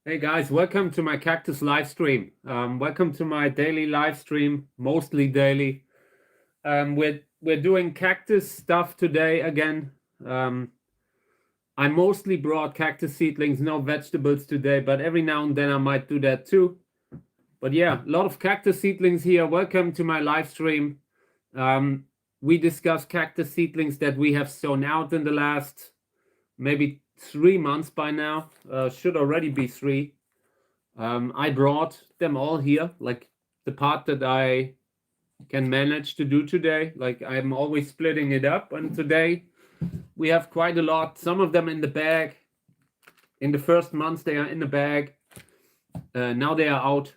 Hey guys, welcome to my Cactus live stream. Welcome to my daily live stream, mostly daily. We're doing cactus stuff today again. I mostly brought cactus seedlings, no vegetables today, but every now and then I might do that too. But yeah, a lot of cactus seedlings here. Welcome to my live stream. We discuss cactus seedlings that we have sown out in the last maybe 3 months by now. Should already be 3. I brought them all here, like the part that I can manage to do today. Like I'm always splitting it up, and today we have quite a lot. Some of them in the bag. In the first months they are in the bag. Now they are out.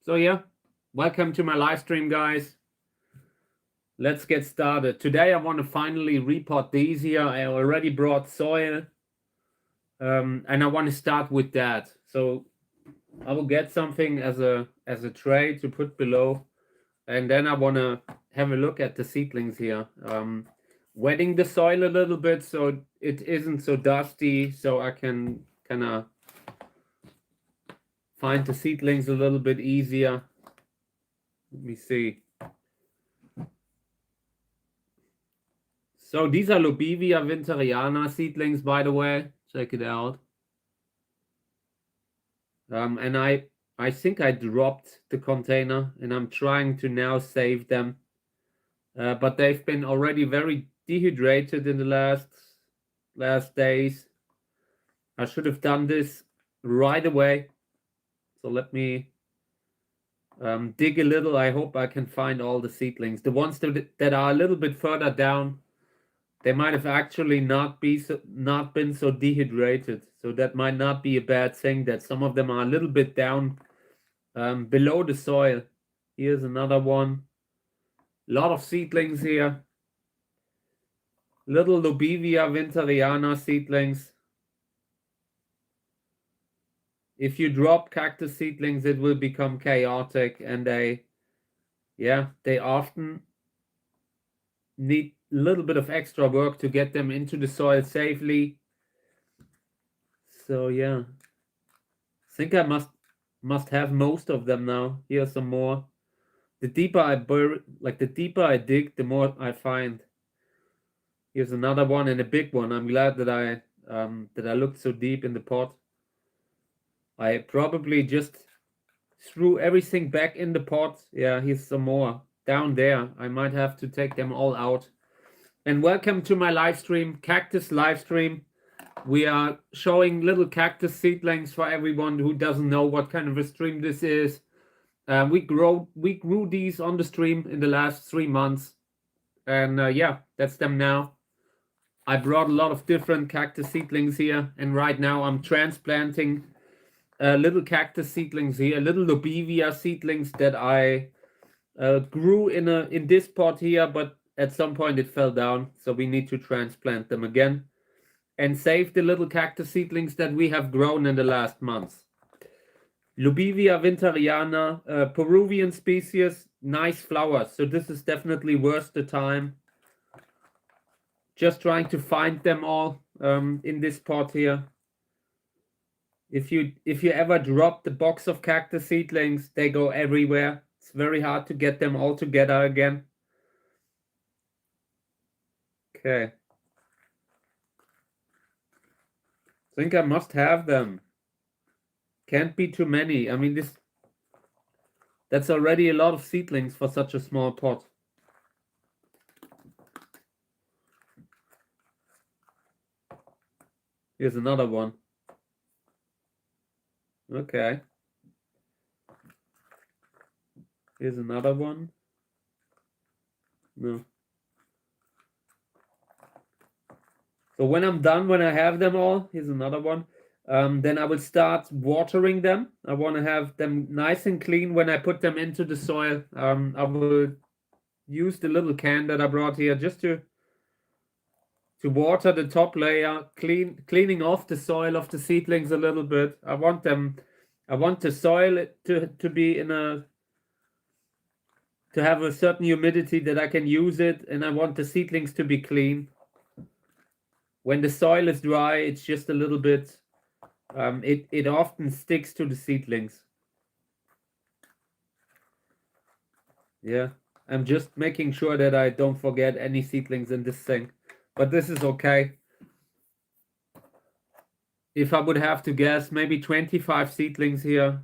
So yeah, welcome to my live stream, guys. Let's get started. Today I want to finally repot these here. I already brought soil, and I want to start with that. So I will get something as a tray to put below, and then I want to have a look at the seedlings here. Wetting the soil a little bit so it isn't so dusty, so I can kind of find the seedlings a little bit easier. Let me see. So these are Lobivia winteriana seedlings, by the way. Check it out. And I think I dropped the container, and I'm trying to now save them. But they've been already very dehydrated in the last days. I should have done this right away. So let me dig a little. I hope I can find all the seedlings. The ones that are a little bit further down, they might have actually not been so dehydrated. So that might not be a bad thing, that some of them are a little bit down below the soil. Here's another one. A lot of seedlings here. Little Lobivia winteriana seedlings. If you drop cactus seedlings, it will become chaotic, and they often need a little bit of extra work to get them into the soil safely. So yeah, I think I must have most of them now. Here's some more. The deeper I the deeper I dig, the more I find. Here's another one, and a big one. I'm glad that I looked so deep in the pot. I probably just threw everything back in the pot. Yeah, here's some more down there. I might have to take them all out. And welcome to my live stream, Cactus live stream. We are showing little cactus seedlings for everyone who doesn't know what kind of a stream this is. We grew these on the stream in the last 3 months, and yeah, that's them now. I brought a lot of different cactus seedlings here, and right now I'm transplanting little cactus seedlings here, little Lobivia seedlings that I grew in this pot here, but at some point it fell down, so we need to transplant them again and save the little cactus seedlings that we have grown in the last months. Lobivia winteriana, Peruvian species, nice flowers. So this is definitely worth the time. Just trying to find them all in this pot here. If you ever drop the box of cactus seedlings, they go everywhere. It's very hard to get them all together again. Okay. I think I must have them. Can't be too many. I mean, that's already a lot of seedlings for such a small pot. Here's another one. Okay. Here's another one. No. So when I'm done, when I have them all, here's another one. Then I will start watering them. I want to have them nice and clean when I put them into the soil. I will use the little can that I brought here just to water the top layer, cleaning off the soil of the seedlings a little bit. I want the soil to be to have a certain humidity that I can use it, and I want the seedlings to be clean. When the soil is dry, it's just a little bit it often sticks to the seedlings. Yeah, I'm just making sure that I don't forget any seedlings in this thing, but this is okay. If I would have to guess, maybe 25 seedlings here.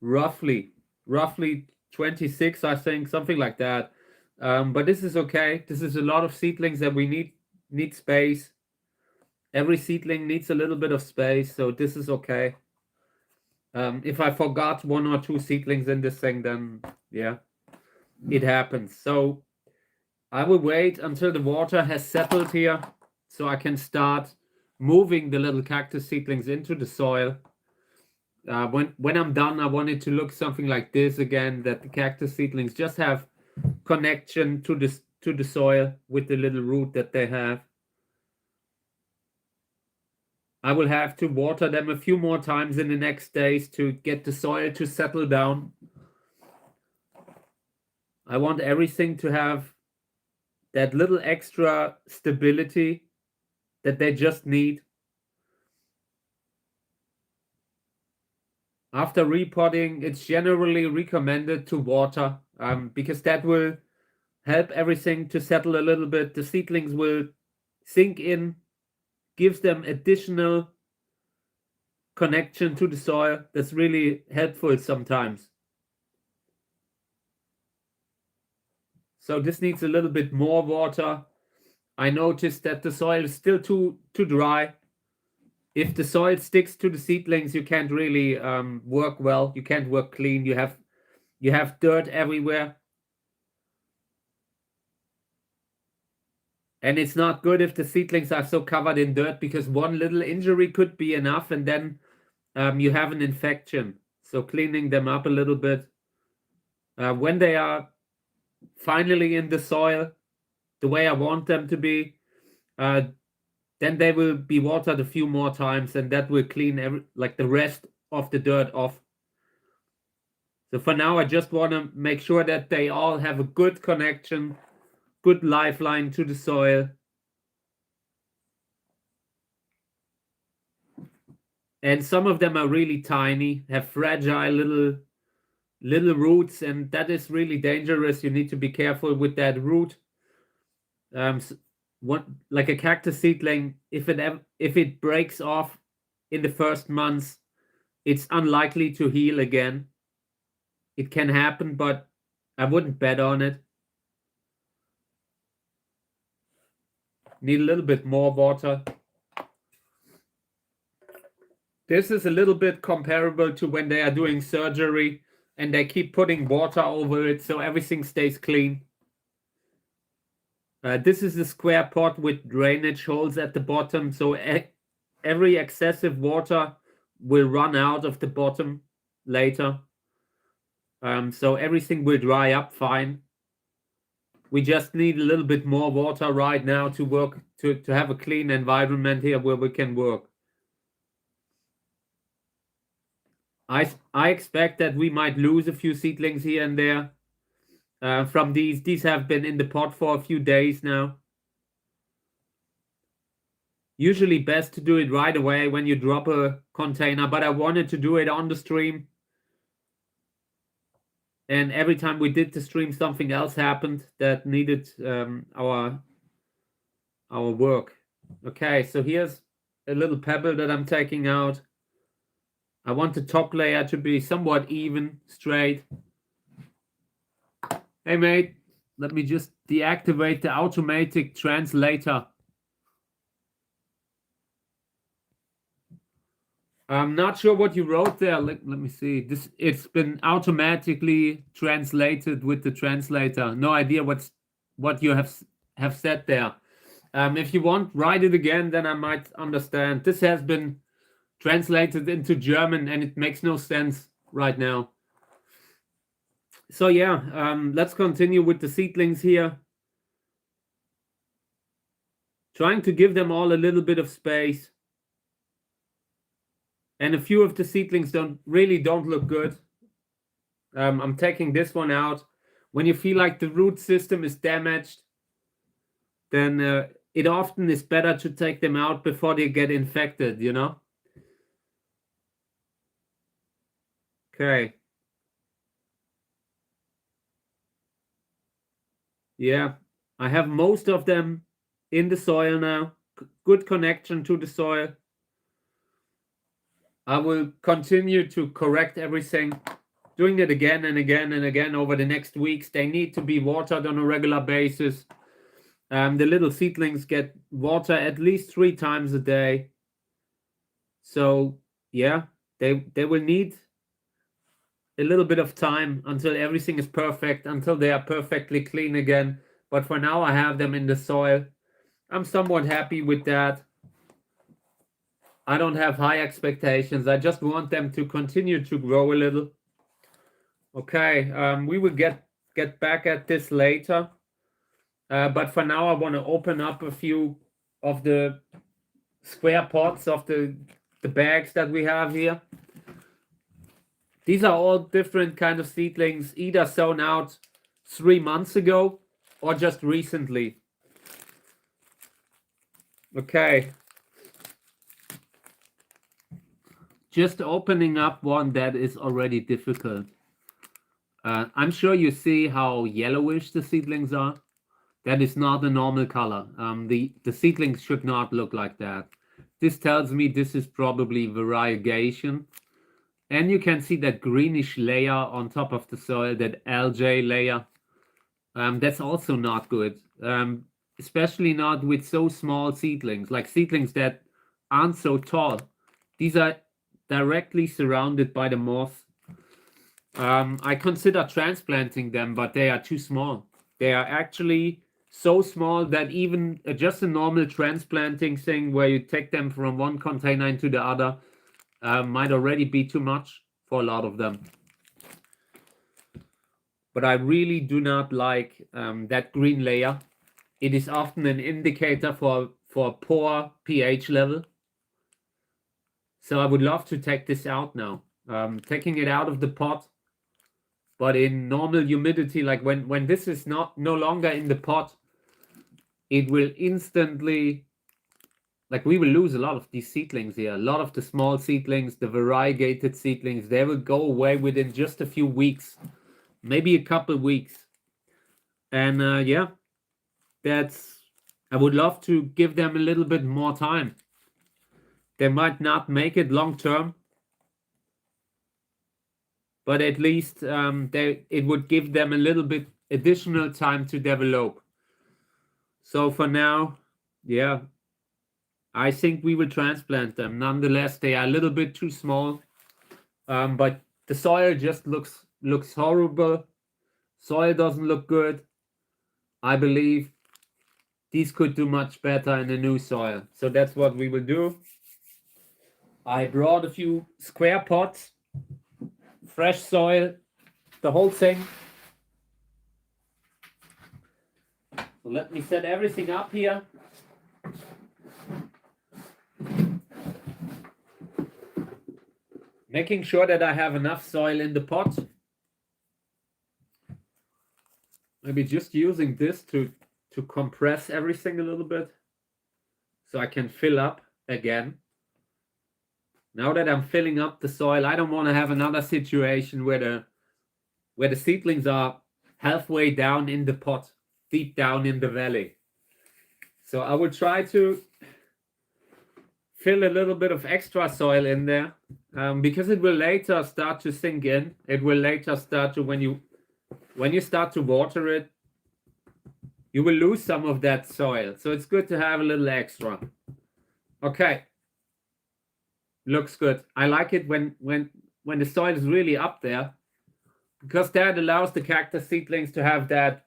Roughly 26, I think, something like that. But this is okay. This is a lot of seedlings that we need space. Every seedling needs a little bit of space, so this is okay. If I forgot 1 or 2 seedlings in this thing, then yeah, it happens. So I will wait until the water has settled here, so I can start moving the little cactus seedlings into the soil. When I'm done, I want it to look something like this again, that the cactus seedlings just have connection to the soil with the little root that they have. I will have to water them a few more times in the next days to get the soil to settle down. I want everything to have that little extra stability that they just need. After repotting, it's generally recommended to water because that will help everything to settle a little bit. The seedlings will sink in, gives them additional connection to the soil. That's really helpful sometimes. So this needs a little bit more water. I noticed that the soil is still too dry. If the soil sticks to the seedlings, you can't really work well. You can't work clean. You have dirt everywhere. And it's not good if the seedlings are so covered in dirt, because one little injury could be enough, and then you have an infection. So cleaning them up a little bit. When they are finally in the soil, the way I want them to be, then they will be watered a few more times, and that will clean the rest of the dirt off. So for now, I just want to make sure that they all have a good connection, good lifeline to the soil. And some of them are really tiny, have fragile little roots, and that is really dangerous. You need to be careful with that root. Like a cactus seedling, if it breaks off in the first months, it's unlikely to heal again. It can happen, but I wouldn't bet on it. Need a little bit more water. This is a little bit comparable to when they are doing surgery and they keep putting water over it so everything stays clean. This is a square pot with drainage holes at the bottom, so every excessive water will run out of the bottom later. So everything will dry up fine. We just need a little bit more water right now to work, to have a clean environment here where we can work. I expect that we might lose a few seedlings here and there from these. These have been in the pot for a few days now. Usually best to do it right away when you drop a container, but I wanted to do it on the stream. And every time we did the stream, something else happened that needed our work. Okay, so here's a little pebble that I'm taking out. I want the top layer to be somewhat even, straight. Hey mate, let me just deactivate the automatic translator. I'm not sure what you wrote there. Let me see. It's been automatically translated with the translator. No idea what you have said there. If you want, write it again, then I might understand. This has been translated into German and it makes no sense right now. So yeah, let's continue with the seedlings here. Trying to give them all a little bit of space. And a few of the seedlings don't look good. I'm taking this one out. when you feel like the root system is damaged, then it often is better to take them out before they get infected, you know? Okay. Yeah, I have most of them in the soil now. Good connection to the soil. I will continue to correct everything, doing it again and again and again over the next weeks. They need to be watered on a regular basis. The little seedlings get water at least 3 times a day. So yeah, they will need a little bit of time until everything is perfect, until they are perfectly clean again. But for now, I have them in the soil. I'm somewhat happy with that. I don't have high expectations. I just want them to continue to grow a little. Okay, we will get back at this later. But for now, I want to open up a few of the square pots of the bags that we have here. These are all different kind of seedlings, either sown out 3 months ago or just recently. Okay. Just opening up one that is already difficult. I'm sure you see how yellowish the seedlings are. That is not a normal color. The seedlings should not look like that. This tells me this is probably variegation. And you can see that greenish layer on top of the soil, that algae layer. That's also not good. Especially not with so small seedlings, like seedlings that aren't so tall. These are directly surrounded by the moss. I consider transplanting them, but they are too small. They are actually so small that even just a normal transplanting thing where you take them from one container into the other might already be too much for a lot of them. But I really do not like that green layer. It is often an indicator for poor pH level. So I would love to take this out now. Taking it out of the pot, but in normal humidity, like when this is no longer in the pot, it will instantly, like we will lose a lot of these seedlings here. A lot of the small seedlings, the variegated seedlings, they will go away within just a few weeks, maybe a couple weeks. And yeah, I would love to give them a little bit more time. They might not make it long term, but at least it would give them a little bit additional time to develop. So for now, yeah, I think we will transplant them. Nonetheless, they are a little bit too small, but the soil just looks horrible. Soil doesn't look good. I believe these could do much better in the new soil. So that's what we will do. I brought a few square pots, fresh soil, the whole thing. So let me set everything up here. Making sure that I have enough soil in the pot. Maybe just using this to compress everything a little bit so I can fill up again. Now that I'm filling up the soil, I don't want to have another situation where the seedlings are halfway down in the pot, deep down in the valley. So I will try to fill a little bit of extra soil in there because it will later start to sink in. It will later start to, when you start to water it, you will lose some of that soil. So it's good to have a little extra. Okay. Looks good. I like it when the soil is really up there, because that allows the cactus seedlings to have that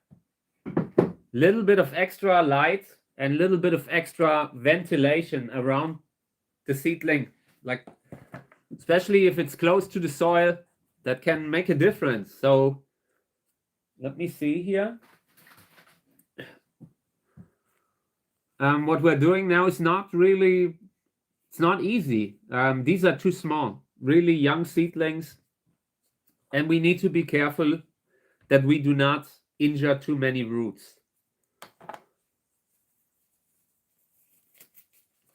little bit of extra light and a little bit of extra ventilation around the seedling. Like, especially if it's close to the soil, that can make a difference. So let me see here. What we're doing now is not really, it's not easy. These are too small, really young seedlings. And we need to be careful that we do not injure too many roots.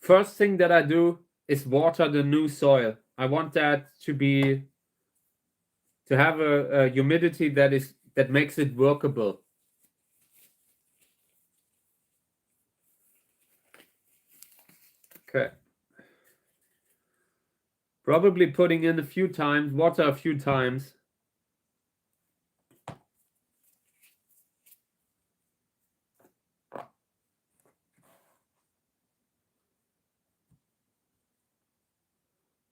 First thing that I do is water the new soil. I want that to have a humidity that makes it workable. Okay. Probably putting in water a few times.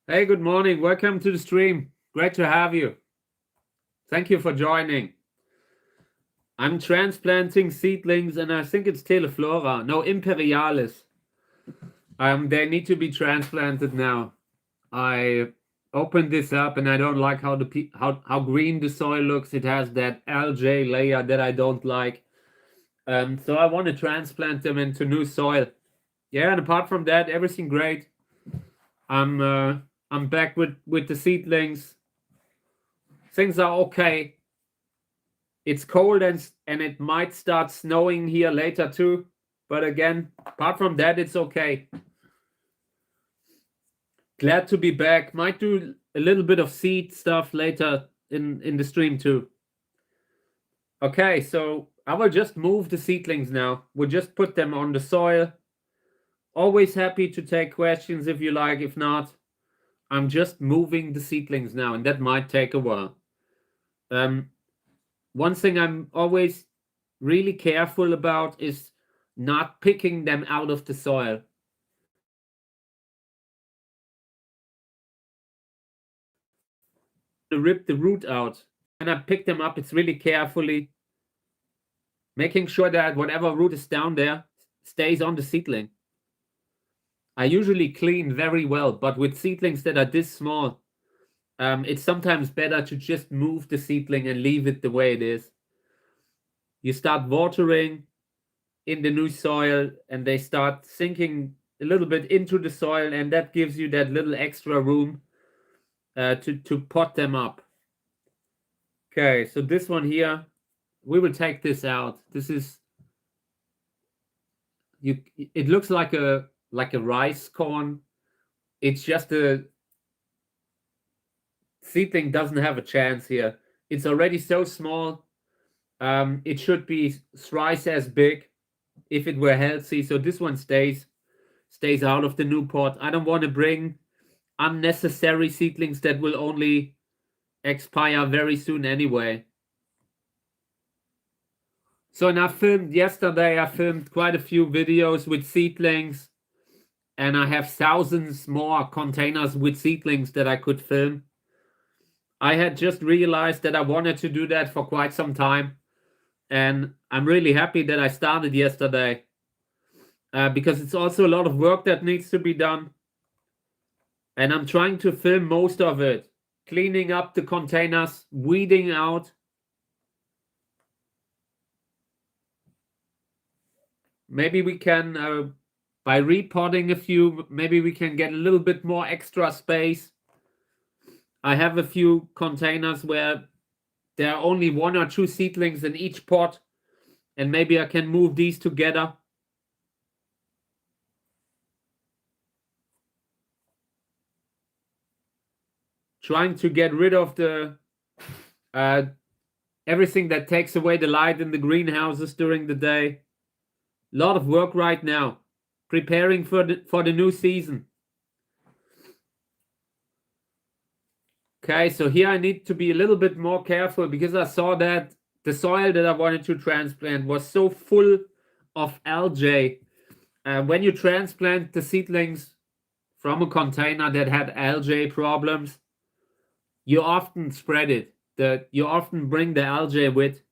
Hey, good morning. Welcome to the stream. Great to have you. Thank you for joining. I'm transplanting seedlings, and I think it's Teleflora. No, Imperialis. They need to be transplanted now. I opened this up, and I don't like how green the soil looks. It has that algae layer that I don't like. So I want to transplant them into new soil. Yeah, and apart from that, everything great. I'm back with the seedlings. Things are okay. It's cold and it might start snowing here later too. But again, apart from that, it's okay. Glad to be back. Might do a little bit of seed stuff later in the stream too. Okay, so I will just move the seedlings now. We'll just put them on the soil. Always happy to take questions if you like. If not, I'm just moving the seedlings now, and that might take a while. One thing I'm always really careful about is not picking them out of the soil. To rip the root out. When I pick them up, it's really carefully making sure that whatever root is down there stays on the seedling. I usually clean very well, but with seedlings that are this small, it's sometimes better to just move the seedling and leave it the way it is. You start watering in the new soil, and they start sinking a little bit into the soil, and that gives you that little extra room to pot them up. Okay, so this one here, we will take this out. This is it looks like a rice corn. It's just a seedling doesn't have a chance here. It's already so small. It should be thrice as big if it were healthy. So this one stays out of the new pot. I don't want to bring unnecessary seedlings that will only expire very soon anyway. So, and yesterday I filmed quite a few videos with seedlings, and I have thousands more containers with seedlings that I could film. I had just realized that I wanted to do that for quite some time, and I'm really happy that I started yesterday, because it's also a lot of work that needs to be done, and I'm trying to film most of it, cleaning up the containers, weeding out. Maybe we can, by repotting a few, maybe we can get a little bit more extra space. I have a few containers where there are only 1 or 2 seedlings in each pot, and maybe I can move these together. Trying to get rid of the everything that takes away the light in the greenhouses during the day. A lot of work right now, preparing for the new season. Okay, so here I need to be a little bit more careful, because I saw that the soil that I wanted to transplant was so full of algae. When you transplant the seedlings from a container that had algae problems, you often spread it. You often bring the algae with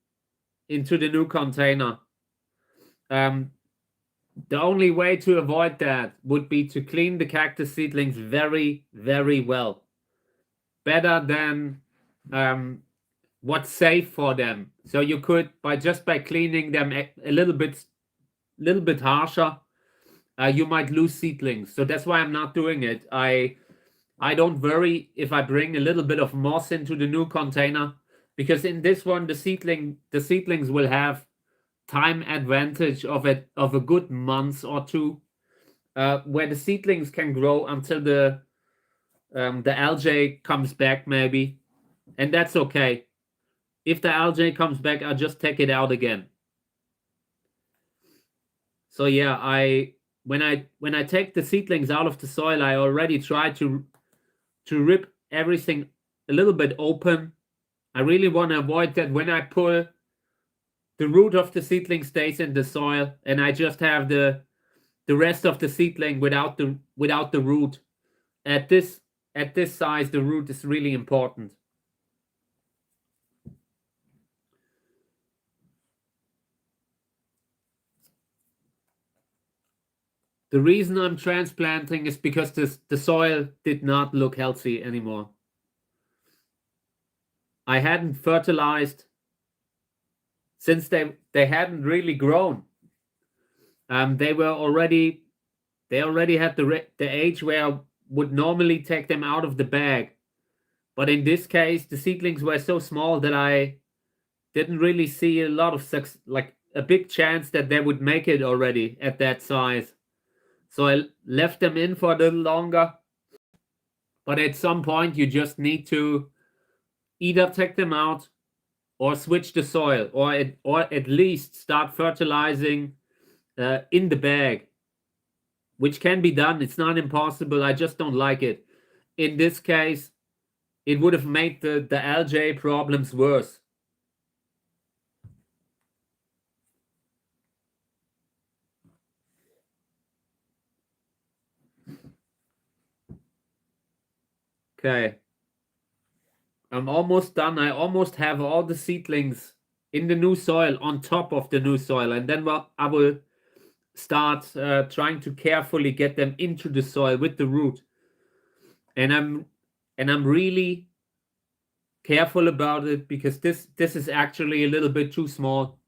into the new container. The only way to avoid that would be to clean the cactus seedlings very, very well. Better than what's safe for them. So you could, by cleaning them a little bit harsher, you might lose seedlings. So that's why I'm not doing it. I don't worry if I bring a little bit of moss into the new container. because in this one the seedlings will have time advantage of a good month or two, where the seedlings can grow until the algae comes back maybe, and that's okay. If the algae comes back, I'll just take it out again. So yeah, when I take the seedlings out of the soil, I already try to rip everything a little bit open. I really want to avoid that when I pull, the root of the seedling stays in the soil, and I just have the rest of the seedling without the root. At this size, the root is really important. The reason I'm transplanting is because the soil did not look healthy anymore. I hadn't fertilized since they hadn't really grown. They already had the age where I would normally take them out of the bag, but in this case, the seedlings were so small that I didn't really see a lot of like a big chance that they would make it already at that size. So I left them in for a little longer. But at some point, you just need to either take them out or switch the soil, or at least start fertilizing in the bag, which can be done. It's not impossible. I just don't like it. In this case, it would have made the algae problems worse. Okay. I'm almost done. I almost have all the seedlings in the new soil on top of the new soil. And then I will start trying to carefully get them into the soil with the root. And I'm really careful about it because this is actually a little bit too small.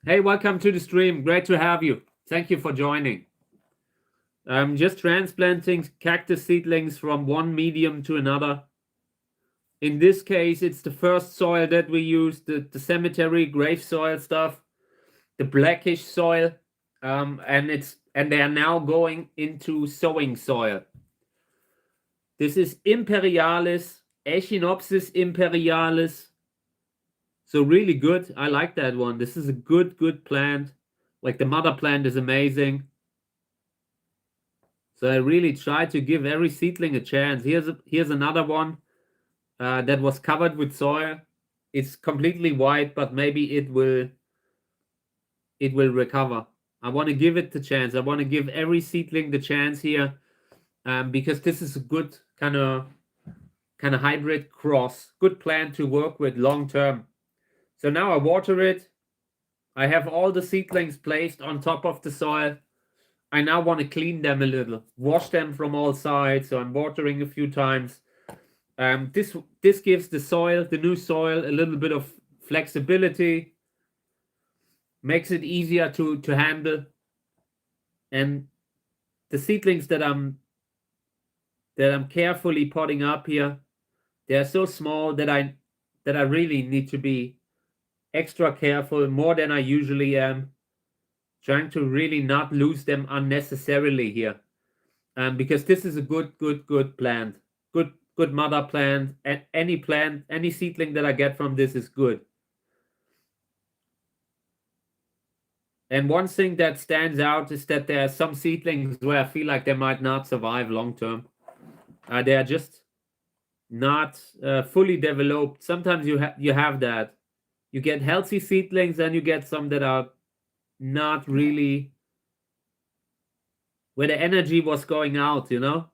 Hey, welcome to the stream. Great to have you. Thank you for joining. I'm just transplanting cactus seedlings from one medium to another. In this case, it's the first soil that we use, the cemetery grave soil stuff, the blackish soil, and they are now going into sowing soil. This is Imperialis, Echinopsis imperialis. So really good. I like that one. This is a good plant. Like the mother plant is amazing. So I really try to give every seedling a chance. Here's another one that was covered with soil. It's completely white, but maybe it will recover. I want to give it the chance. I want to give every seedling the chance here, because this is a good kind of hybrid cross. Good plant to work with long term. So now I water it. I have all the seedlings placed on top of the soil. I now want to clean them a little, wash them from all sides. So I'm watering a few times. This gives the soil, the new soil, a little bit of flexibility, makes it easier to handle. And the seedlings that I'm carefully potting up here, they're so small that I really need to be extra careful, more than I usually am, trying to really not lose them unnecessarily here. Because this is a good plant, good mother plant, and any seedling that I get from this is good. And one thing that stands out is that there are some seedlings where I feel like they might not survive long term. They are just not fully developed. Sometimes you have that. You get healthy seedlings, and you get some that are not really where the energy was going out, you know?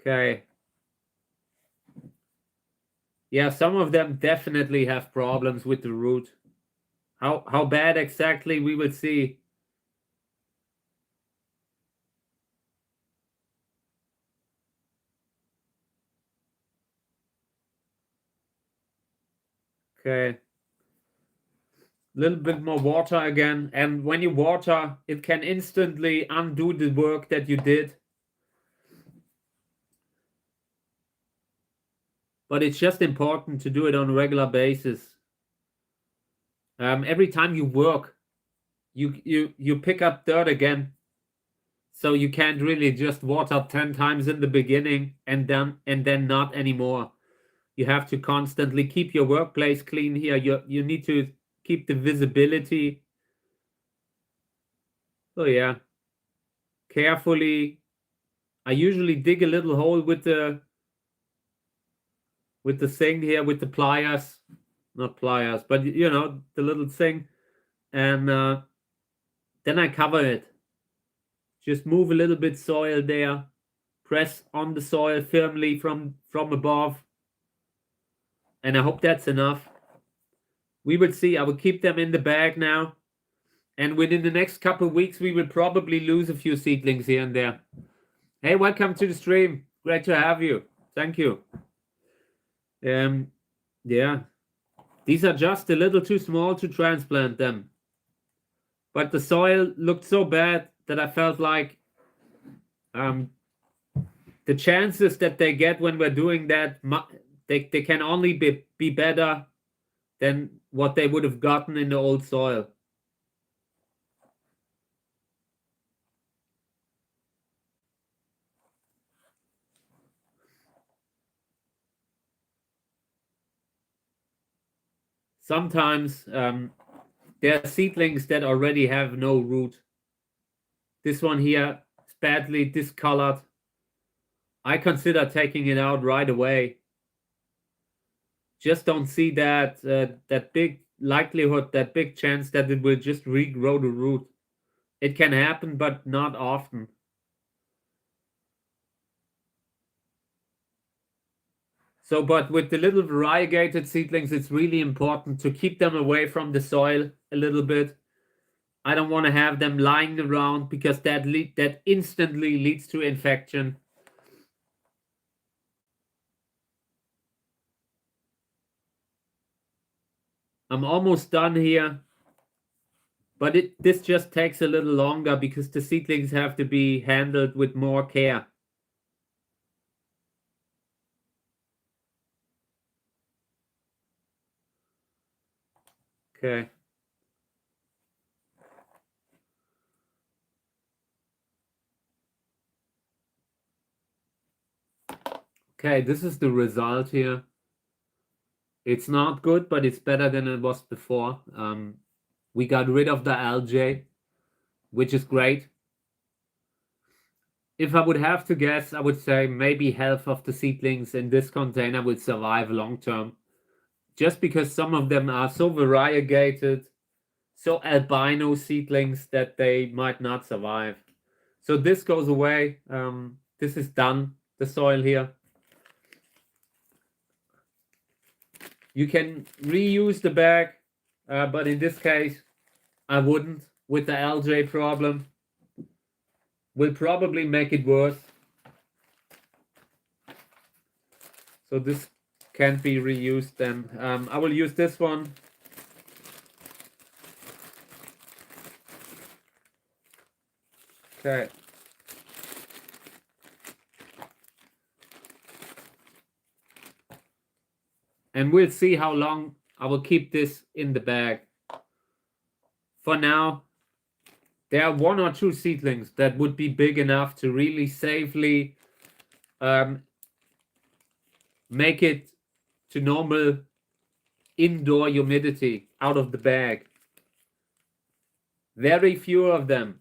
Okay. Yeah, some of them definitely have problems with the root. How bad exactly, we will see. Okay. A little bit more water again. And when you water, it can instantly undo the work that you did. but it's just important to do it on a regular basis. Every time you work, you pick up dirt again. So you can't really just water 10 times in the beginning and then not anymore. You have to constantly keep your workplace clean here. You need to keep the visibility. Oh yeah. Carefully. I usually dig a little hole with the thing here, with the pliers. Not pliers, but you know, the little thing. And then I cover it. Just move a little bit soil there. Press on the soil firmly from above. And I hope that's enough. We will see. I will keep them in the bag now. And within the next couple of weeks, we will probably lose a few seedlings here and there. Hey, welcome to the stream. Great to have you. Thank you. Yeah. These are just a little too small to transplant them. But the soil looked so bad that I felt like the chances that they get when we're doing that, they can only be better than what they would have gotten in the old soil. Sometimes there are seedlings that already have no root. This one here is badly discolored. I consider taking it out right away. Just don't see that that big likelihood, that big chance that it will just regrow the root. It can happen, but not often. So, but with the little variegated seedlings, it's really important to keep them away from the soil a little bit. I don't want to have them lying around because that instantly leads to infection. I'm almost done here. But this just takes a little longer because the seedlings have to be handled with more care. Okay. Okay, this is the result here. It's not good, but it's better than it was before. We got rid of the algae, which is great. If I would have to guess, I would say maybe half of the seedlings in this container will survive long term. Just because some of them are so variegated, so albino seedlings that they might not survive. So this goes away. This is done, the soil here. You can reuse the bag, but in this case, I wouldn't. With the algae problem, will probably make it worse. So this can't be reused then. I will use this one. Okay. And we'll see how long I will keep this in the bag. For now, there are 1 or 2 seedlings that would be big enough to really safely make it to normal indoor humidity out of the bag. Very few of them.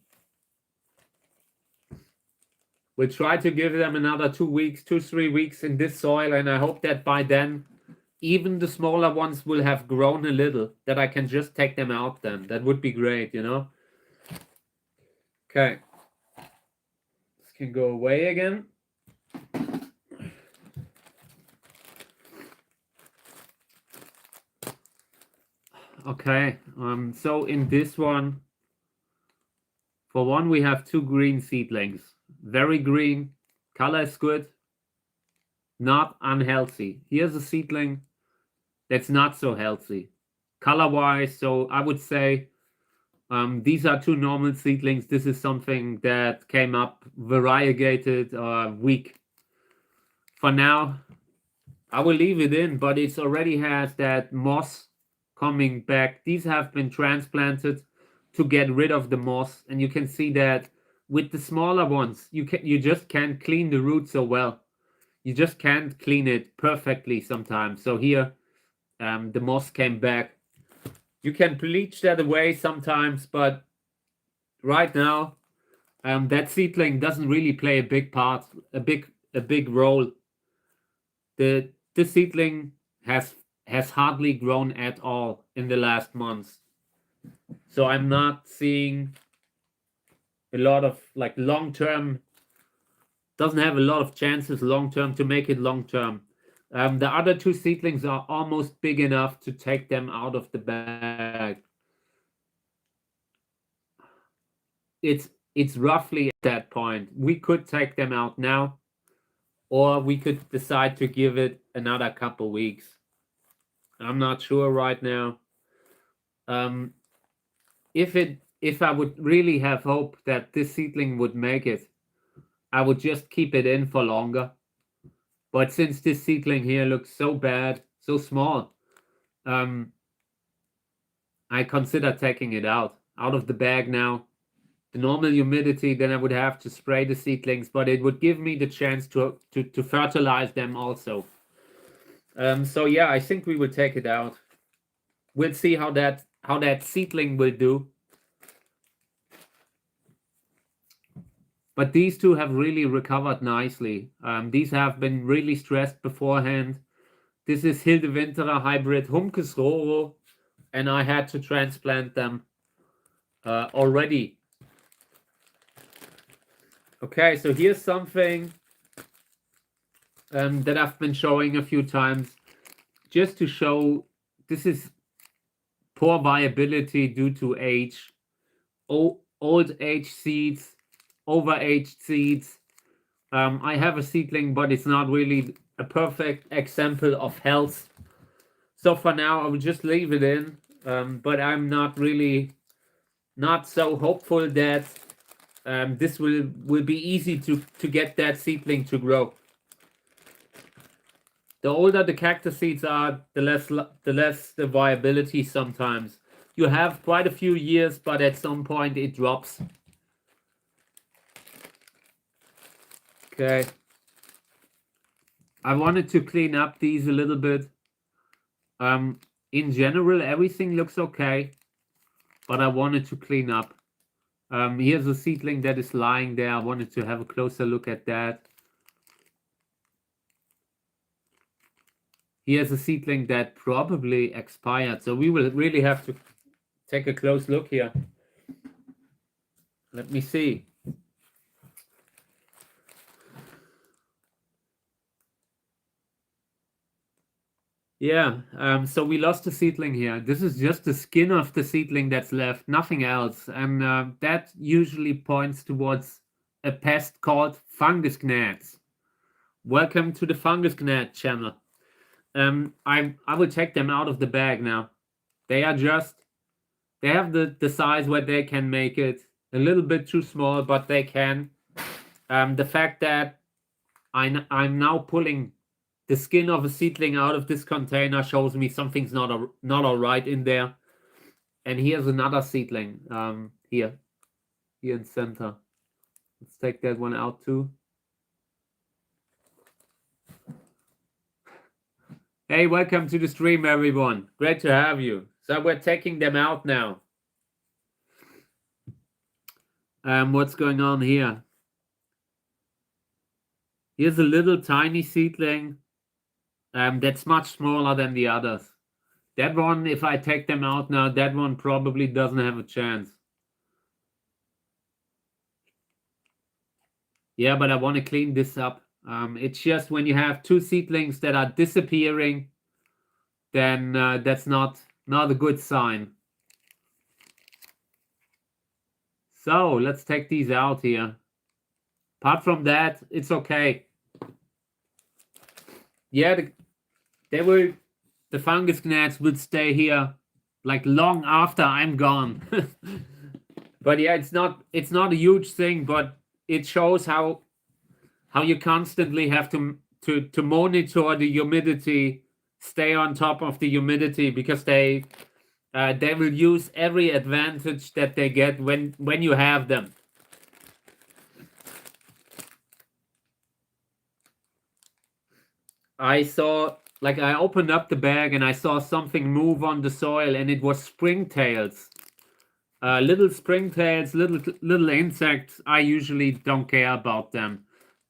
We'll try to give them another 2 weeks, 2-3 weeks in this soil, and I hope that by then even the smaller ones will have grown a little, that I can just take them out then. That would be great, you know? Okay. This can go away again. Okay, so in this one, for one, we have 2 green seedlings. Very green, color is good, not unhealthy. Here's a seedling that's not so healthy, color-wise. So I would say these are 2 normal seedlings. This is something that came up variegated or weak. For now, I will leave it in, but it's already has that moss coming back. These have been transplanted to get rid of the moss, and you can see that with the smaller ones, you just can't clean the root so well. You just can't clean it perfectly sometimes. So here, the moss came back. You can bleach that away sometimes, but right now, that seedling doesn't really play a big part, a big role. The seedling has hardly grown at all in the last months. So I'm not seeing a lot of like long term, doesn't have a lot of chances long term to make it long term. The other two seedlings are almost big enough to take them out of the bag. It's roughly at that point. We could take them out now, or we could decide to give it another couple weeks. I'm not sure right now. If I would really have hope that this seedling would make it, I would just keep it in for longer. But since this seedling here looks so bad, so small, I consider taking it out of the bag now. The normal humidity, then I would have to spray the seedlings, but it would give me the chance to fertilize them also. So yeah, I think we will take it out. We'll see how that seedling will do. But these two have really recovered nicely. These have been really stressed beforehand. This is Hildewinterer hybrid Humkes Roro, and I had to transplant them already. Okay, so here's something that I've been showing a few times, just to show this is poor viability due to age, old age seeds, over-aged seeds. I have a seedling, but it's not really a perfect example of health. So for now, I will just leave it in, but I'm not so hopeful that this will be easy to get that seedling to grow. The older the cactus seeds are, the less the viability sometimes. You have quite a few years, but at some point it drops. Okay. I wanted to clean up these a little bit. In general, everything looks okay, but I wanted to clean up. Here's a seedling that is lying there. I wanted to have a closer look at that. Here's a seedling that probably expired, so we will really have to take a close look here. Let me see. Yeah, so we lost a seedling here. This is just the skin of the seedling that's left, nothing else. And that usually points towards a pest called fungus gnats. Welcome to the fungus gnat channel. I will take them out of the bag now. They have the size where they can make it a little bit too small, but they can. The fact that I'm now pulling the skin of a seedling out of this container shows me something's not all right in there. And here's another seedling here in center. Let's take that one out too. Hey, welcome to the stream, everyone. Great to have you. So we're taking them out now. What's going on here? Here's a little tiny seedling that's much smaller than the others. That one, if I take them out now, that one probably doesn't have a chance. Yeah, but I want to clean this up. It's just when you have two seedlings that are disappearing, then that's not a good sign. So let's take these out here. Apart from that, it's okay. Yeah, the fungus gnats will stay here like long after I'm gone. But yeah, it's not a huge thing, but it shows how you constantly have to to monitor the humidity, stay on top of the humidity, because they will use every advantage that they get when you have them. I saw, like, I opened up the bag and I saw something move on the soil, and it was springtails. Little springtails, little insects. I usually don't care about them.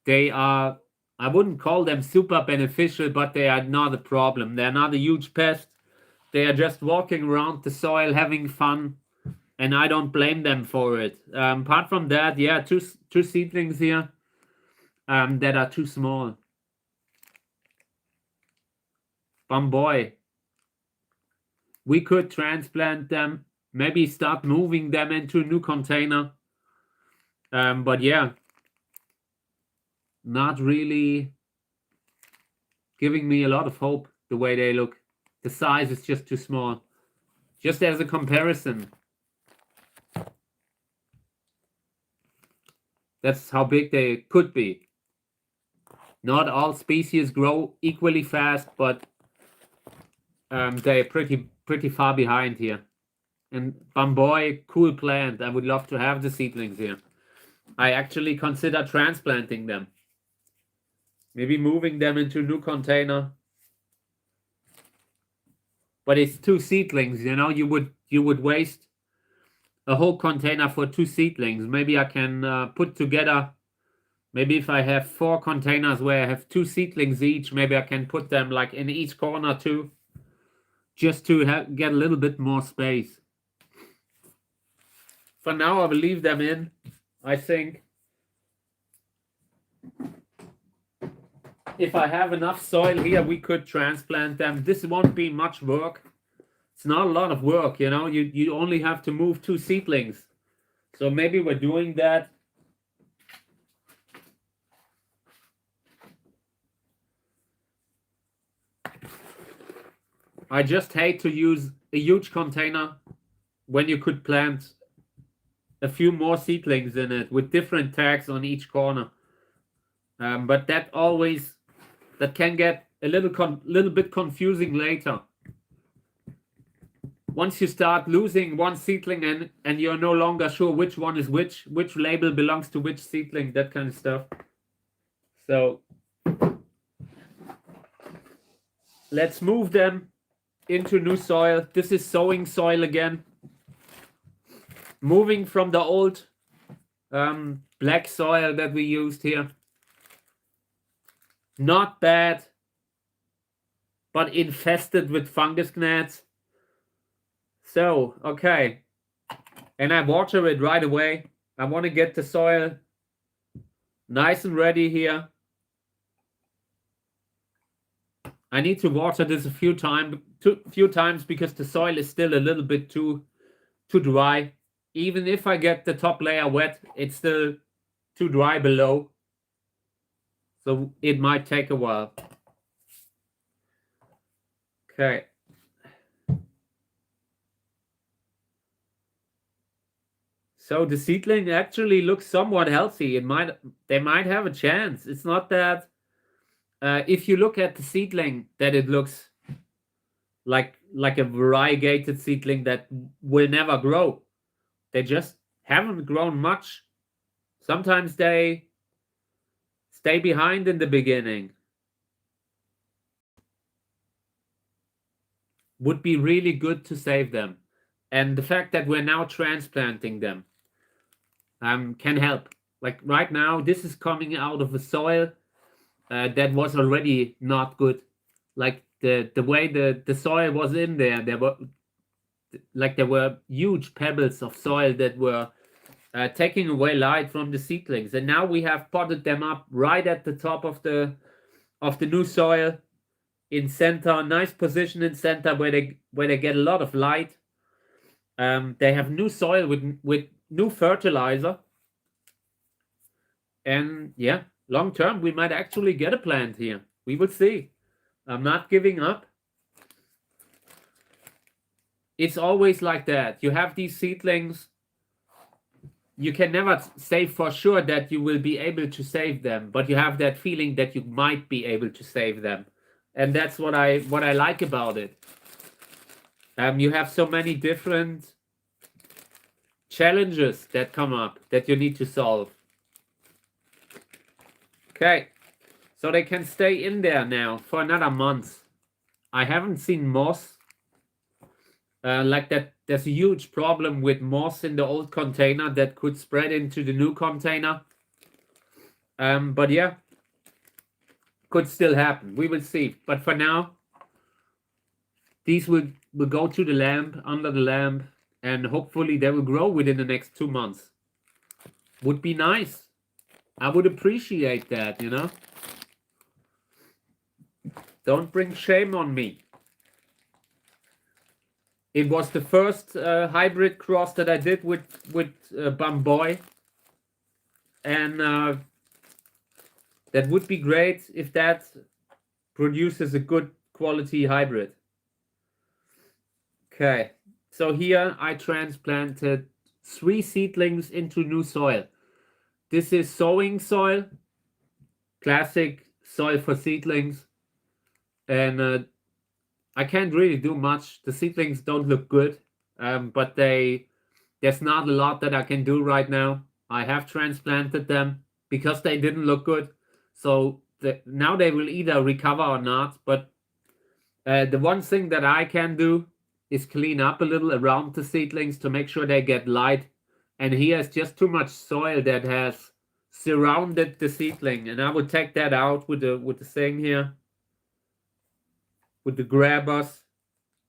They are, I wouldn't call them super beneficial, but they are not a problem. They're not a huge pest. They are just walking around the soil having fun, and I don't blame them for it. Apart from that, yeah, two seedlings here that are too small. Boy, we could transplant them, maybe start moving them into a new container. But yeah, not really giving me a lot of hope the way they look. The size is just too small. Just as a comparison, that's how big they could be. Not all species grow equally fast, but they're pretty far behind here. And Boy, cool plant. I would love to have the seedlings here. I actually consider transplanting them. Maybe moving them into a new container. But it's 2 seedlings, you know, you would waste a whole container for 2 seedlings. Maybe I can put together, maybe if I have 4 containers where I have 2 seedlings each, maybe I can put them like in each corner too, just to get a little bit more space. For now, I will leave them in, I think. If I have enough soil here, we could transplant them. This won't be much work. It's not a lot of work, you know. You only have to move 2 seedlings. So maybe we're doing that. I just hate to use a huge container when you could plant a few more seedlings in it with different tags on each corner. But that can get a little bit confusing later. Once you start losing one seedling and you're no longer sure which one is which label belongs to which seedling, that kind of stuff. So let's move them into new soil. This is sowing soil again. Moving from the old black soil that we used here. Not bad, but infested with fungus gnats. So, okay. And I water it right away. I want to get the soil nice and ready here. I need to water this a few times because the soil is still a little bit too dry. Even if I get the top layer wet, it's still too dry below. So it might take a while. Okay. So the seedling actually looks somewhat healthy. They might have a chance. It's not that if you look at the seedling that it looks like a variegated seedling that will never grow. They just haven't grown much. Sometimes they stay behind in the beginning. Would be really good to save them. And the fact that we're now transplanting them can help. Like right now, this is coming out of a soil that was already not good. Like the way the soil was in there were huge pebbles of soil that were taking away light from the seedlings. And now we have potted them up right at the top of the new soil in center, nice position in center where they get a lot of light. They have new soil with new fertilizer. And yeah, long term, we might actually get a plant here. We will see. I'm not giving up. It's always like that. You have these seedlings you can never say for sure that you will be able to save them, but you have that feeling that you might be able to save them. And that's what I like about it. You have so many different challenges that come up that you need to solve. Okay, so they can stay in there now for another month. I haven't seen moss like that. There's a huge problem with moss in the old container that could spread into the new container. But yeah, could still happen. We will see. But for now, these will go to the lamp, under the lamp, and hopefully they will grow within the next 2 months. Would be nice. I would appreciate that, you know? Don't bring shame on me. It was the first hybrid cross that I did with Bamboy. And that would be great if that produces a good quality hybrid. Okay, so here I transplanted 3 seedlings into new soil. This is sowing soil, classic soil for seedlings. And I can't really do much. The seedlings don't look good, but there's not a lot that I can do right now. I have transplanted them because they didn't look good. So now they will either recover or not. But the one thing that I can do is clean up a little around the seedlings to make sure they get light. And here's just too much soil that has surrounded the seedling. And I would take that out with the thing here. With the grabbers,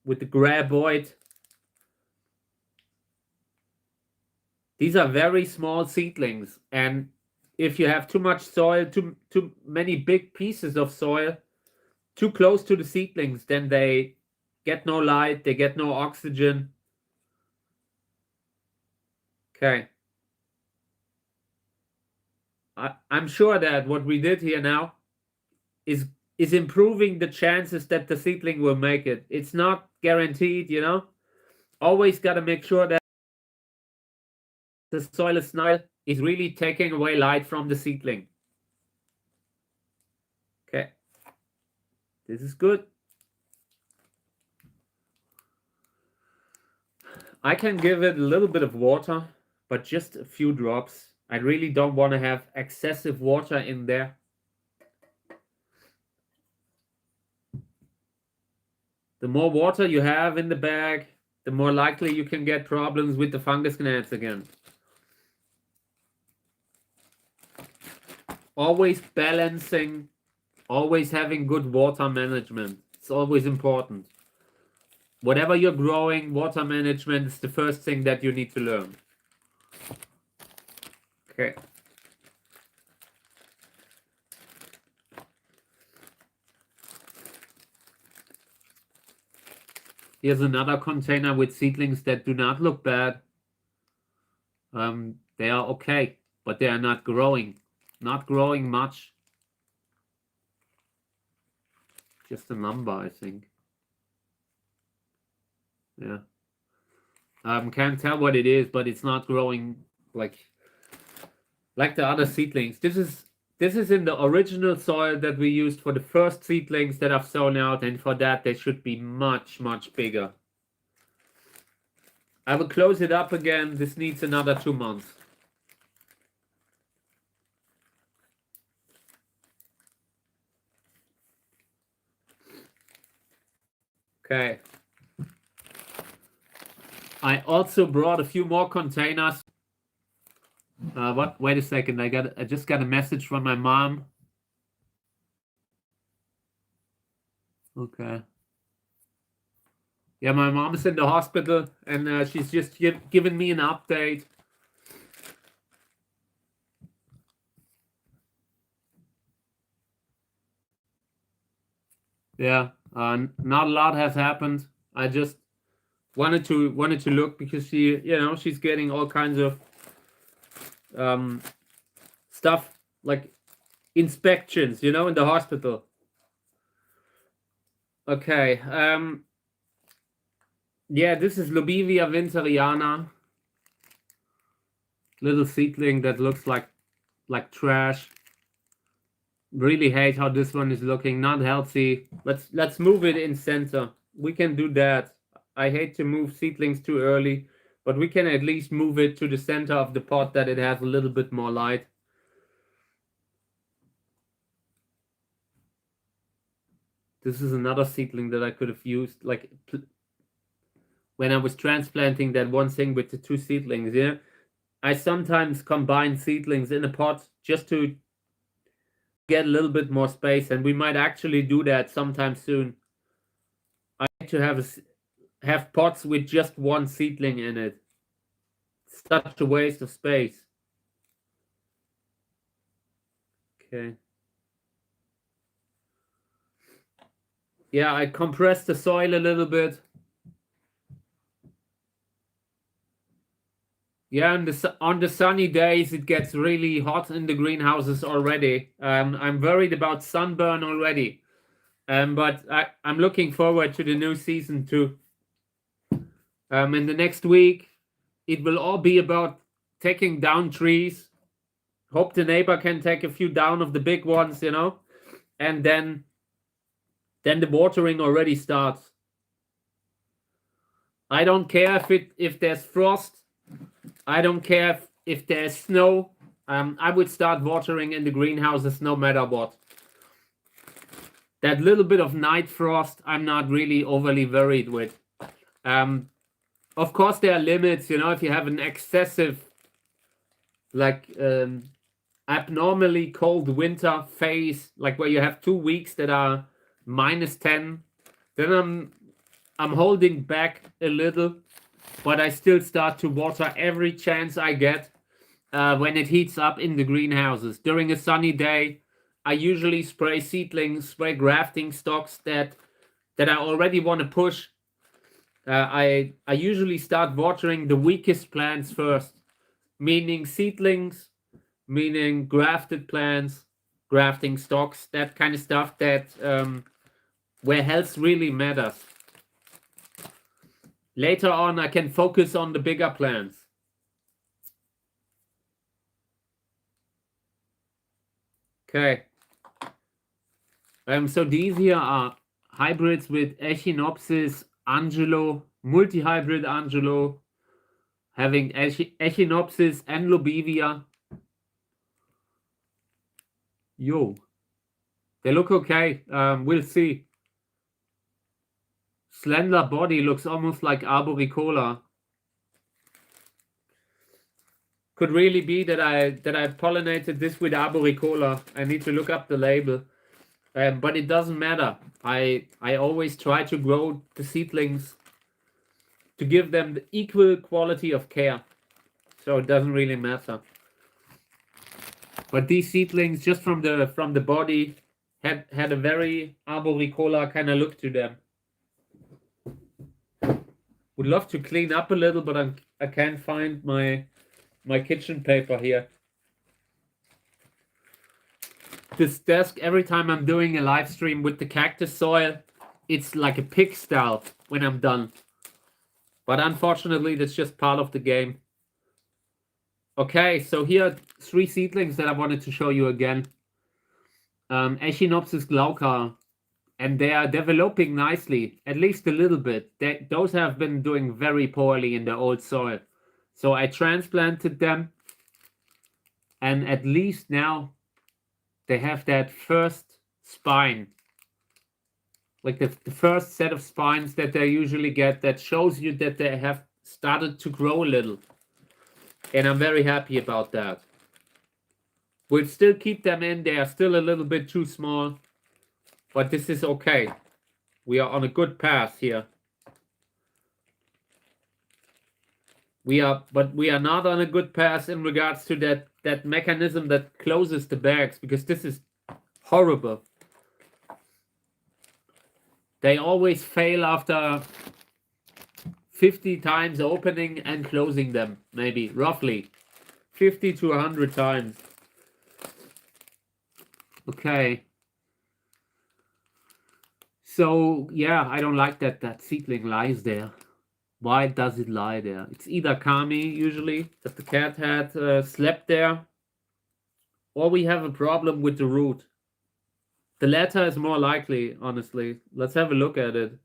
with the graboid. These are very small seedlings, and if you have too much soil, too many big pieces of soil, too close to the seedlings, then they get no light, they get no oxygen. Okay. I'm sure that what we did here now is improving the chances that the seedling will make it. It's not guaranteed, you know. Always got to make sure that the soil is really taking away light from the seedling. Okay. This is good. I can give it a little bit of water, but just a few drops. I really don't want to have excessive water in there. The more water you have in the bag, the more likely you can get problems with the fungus gnats again. Always balancing, always having good water management. It's always important. Whatever you're growing, water management is the first thing that you need to learn. Okay. Here's another container with seedlings that do not look bad. They are okay, but they are not growing. Not growing much. Just a number, I think. Yeah. Can't tell what it is, but it's not growing like the other seedlings. This is in the original soil that we used for the first seedlings that I've sown out, and for that they should be much, much bigger. I will close it up again. This needs another 2 months. Okay. I also brought a few more containers. What? Wait a second. I just got a message from my mom. Okay. Yeah, my mom is in the hospital, and she's just giving me an update. Yeah, not a lot has happened. I just wanted to look because she's getting all kinds of stuff like inspections, in the hospital. Okay. Yeah, this is Lobivia winteriana. Little seedling that looks like trash. Really hate how this one is looking. Not healthy. Let's move it in center. We can do that. I hate to move seedlings too early, but we can at least move it to the center of the pot that it has a little bit more light. This is another seedling that I could have used, like when I was transplanting that one thing with the two seedlings. Yeah, I sometimes combine seedlings in a pot just to get a little bit more space, and we might actually do that sometime soon. I like to have pots with just one seedling in it. Such a waste of space. Okay. Yeah, I compressed the soil a little bit. Yeah, on the sunny days, it gets really hot in the greenhouses already. I'm worried about sunburn already. But I'm looking forward to the new season too. In the next week, it will all be about taking down trees. Hope the neighbor can take a few down of the big ones, you know, and then the watering already starts. I don't care if there's frost. I don't care if there's snow. I would start watering in the greenhouses no matter what. That little bit of night frost, I'm not really overly worried with. Of course, there are limits, you know, if you have an excessive, like, abnormally cold winter phase, like where you have 2 weeks that are -10, then I'm holding back a little, but I still start to water every chance I get when it heats up in the greenhouses. During a sunny day, I usually spray seedlings, spray grafting stocks that I already want to push. I usually start watering the weakest plants first, meaning seedlings, meaning grafted plants, grafting stocks, that kind of stuff that where health really matters. Later on, I can focus on the bigger plants. Okay. So these here are hybrids with Echinopsis Angelo, multi-hybrid Angelo, having Echinopsis and Lobivia. Yo. They look okay. We'll see. Slender body looks almost like Arboricola. Could really be that I pollinated this with Arboricola. I need to look up the label. But it doesn't matter. I always try to grow the seedlings to give them the equal quality of care. So it doesn't really matter. But these seedlings, just from the body, had a very Arboricola kind of look to them. Would love to clean up a little, but I can't find my kitchen paper here. This desk, every time I'm doing a live stream with the cactus soil, it's like a pigsty when I'm done. But unfortunately, that's just part of the game. Okay, so here are 3 seedlings that I wanted to show you again. Echinopsis glauca, and they are developing nicely, at least a little bit. Those have been doing very poorly in the old soil. So I transplanted them, and at least now they have that first spine, like the first set of spines that they usually get, that shows you that they have started to grow a little. And I'm very happy about that. We'll still keep them in. They are still a little bit too small, but this is okay. We are on a good path here. But we are not on a good path in regards to that mechanism that closes the bags, because this is horrible. They always fail after 50 times opening and closing them, maybe, roughly. 50 to 100 times. Okay. So, yeah, I don't like that seedling lies there. Why does it lie there? It's either Kami, usually, that the cat had slept there, or we have a problem with the root. The latter is more likely, honestly. Let's have a look at it.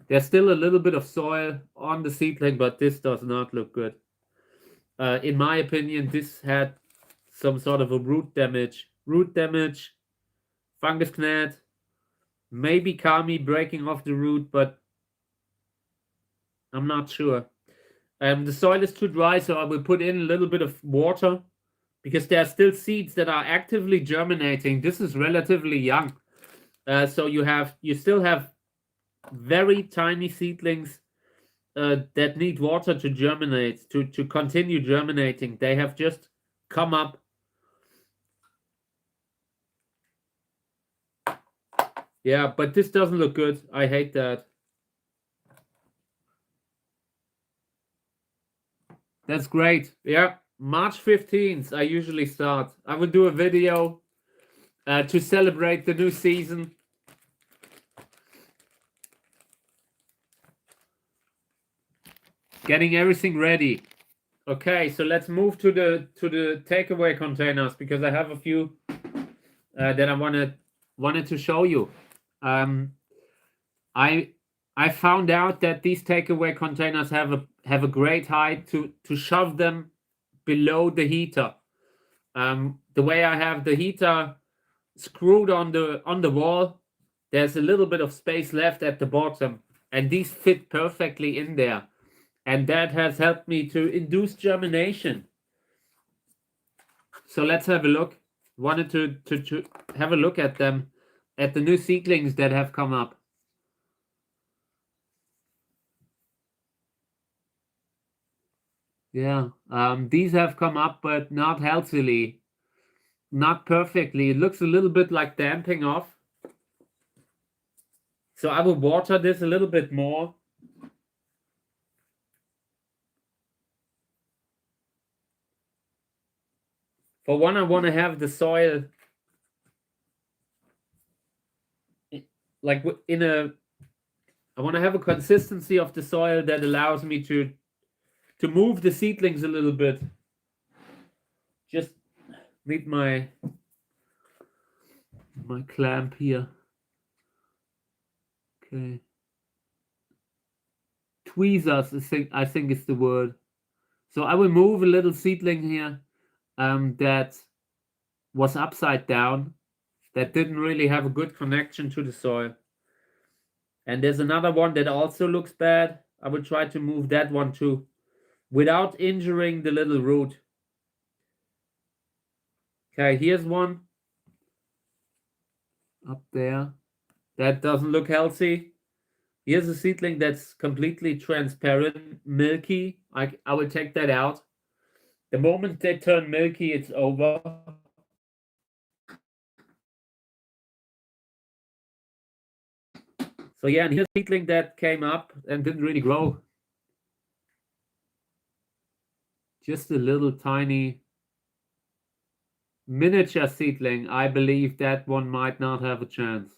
There's still a little bit of soil on the seedling, but this does not look good. In my opinion, this had some sort of a root damage. Root damage, fungus gnat, maybe Kami breaking off the root, but I'm not sure. The soil is too dry, so I will put in a little bit of water because there are still seeds that are actively germinating. This is relatively young. So you still have very tiny seedlings that need water to germinate, to continue germinating. They have just come up. Yeah, but this doesn't look good. I hate that. That's great. Yeah, March 15th, I usually start. I will do a video to celebrate the new season. Getting everything ready. Okay, so let's move to the takeaway containers because I have a few that I wanted to show you. I found out that these takeaway containers have a great height to shove them below the heater. The way I have the heater screwed on the wall, there's a little bit of space left at the bottom, and these fit perfectly in there. And that has helped me to induce germination. So let's have a look. Wanted to have a look at them, at the new seedlings that have come up. Yeah, these have come up, but not healthily, not perfectly. It looks a little bit like damping off. So I will water this a little bit more. For one, I want to have the soil like I want to have a consistency of the soil that allows me to move the seedlings a little bit. Just need my clamp here. Okay. Tweezers, I think is the word. So I will move a little seedling here that was upside down, that didn't really have a good connection to the soil. And there's another one that also looks bad. I will try to move that one too, without injuring the little root. Okay, here's one up there. That doesn't look healthy. Here's a seedling that's completely transparent, milky. I will take that out. The moment they turn milky, it's over. So yeah, and here's a seedling that came up and didn't really grow. Just a little tiny miniature seedling. I believe that one might not have a chance.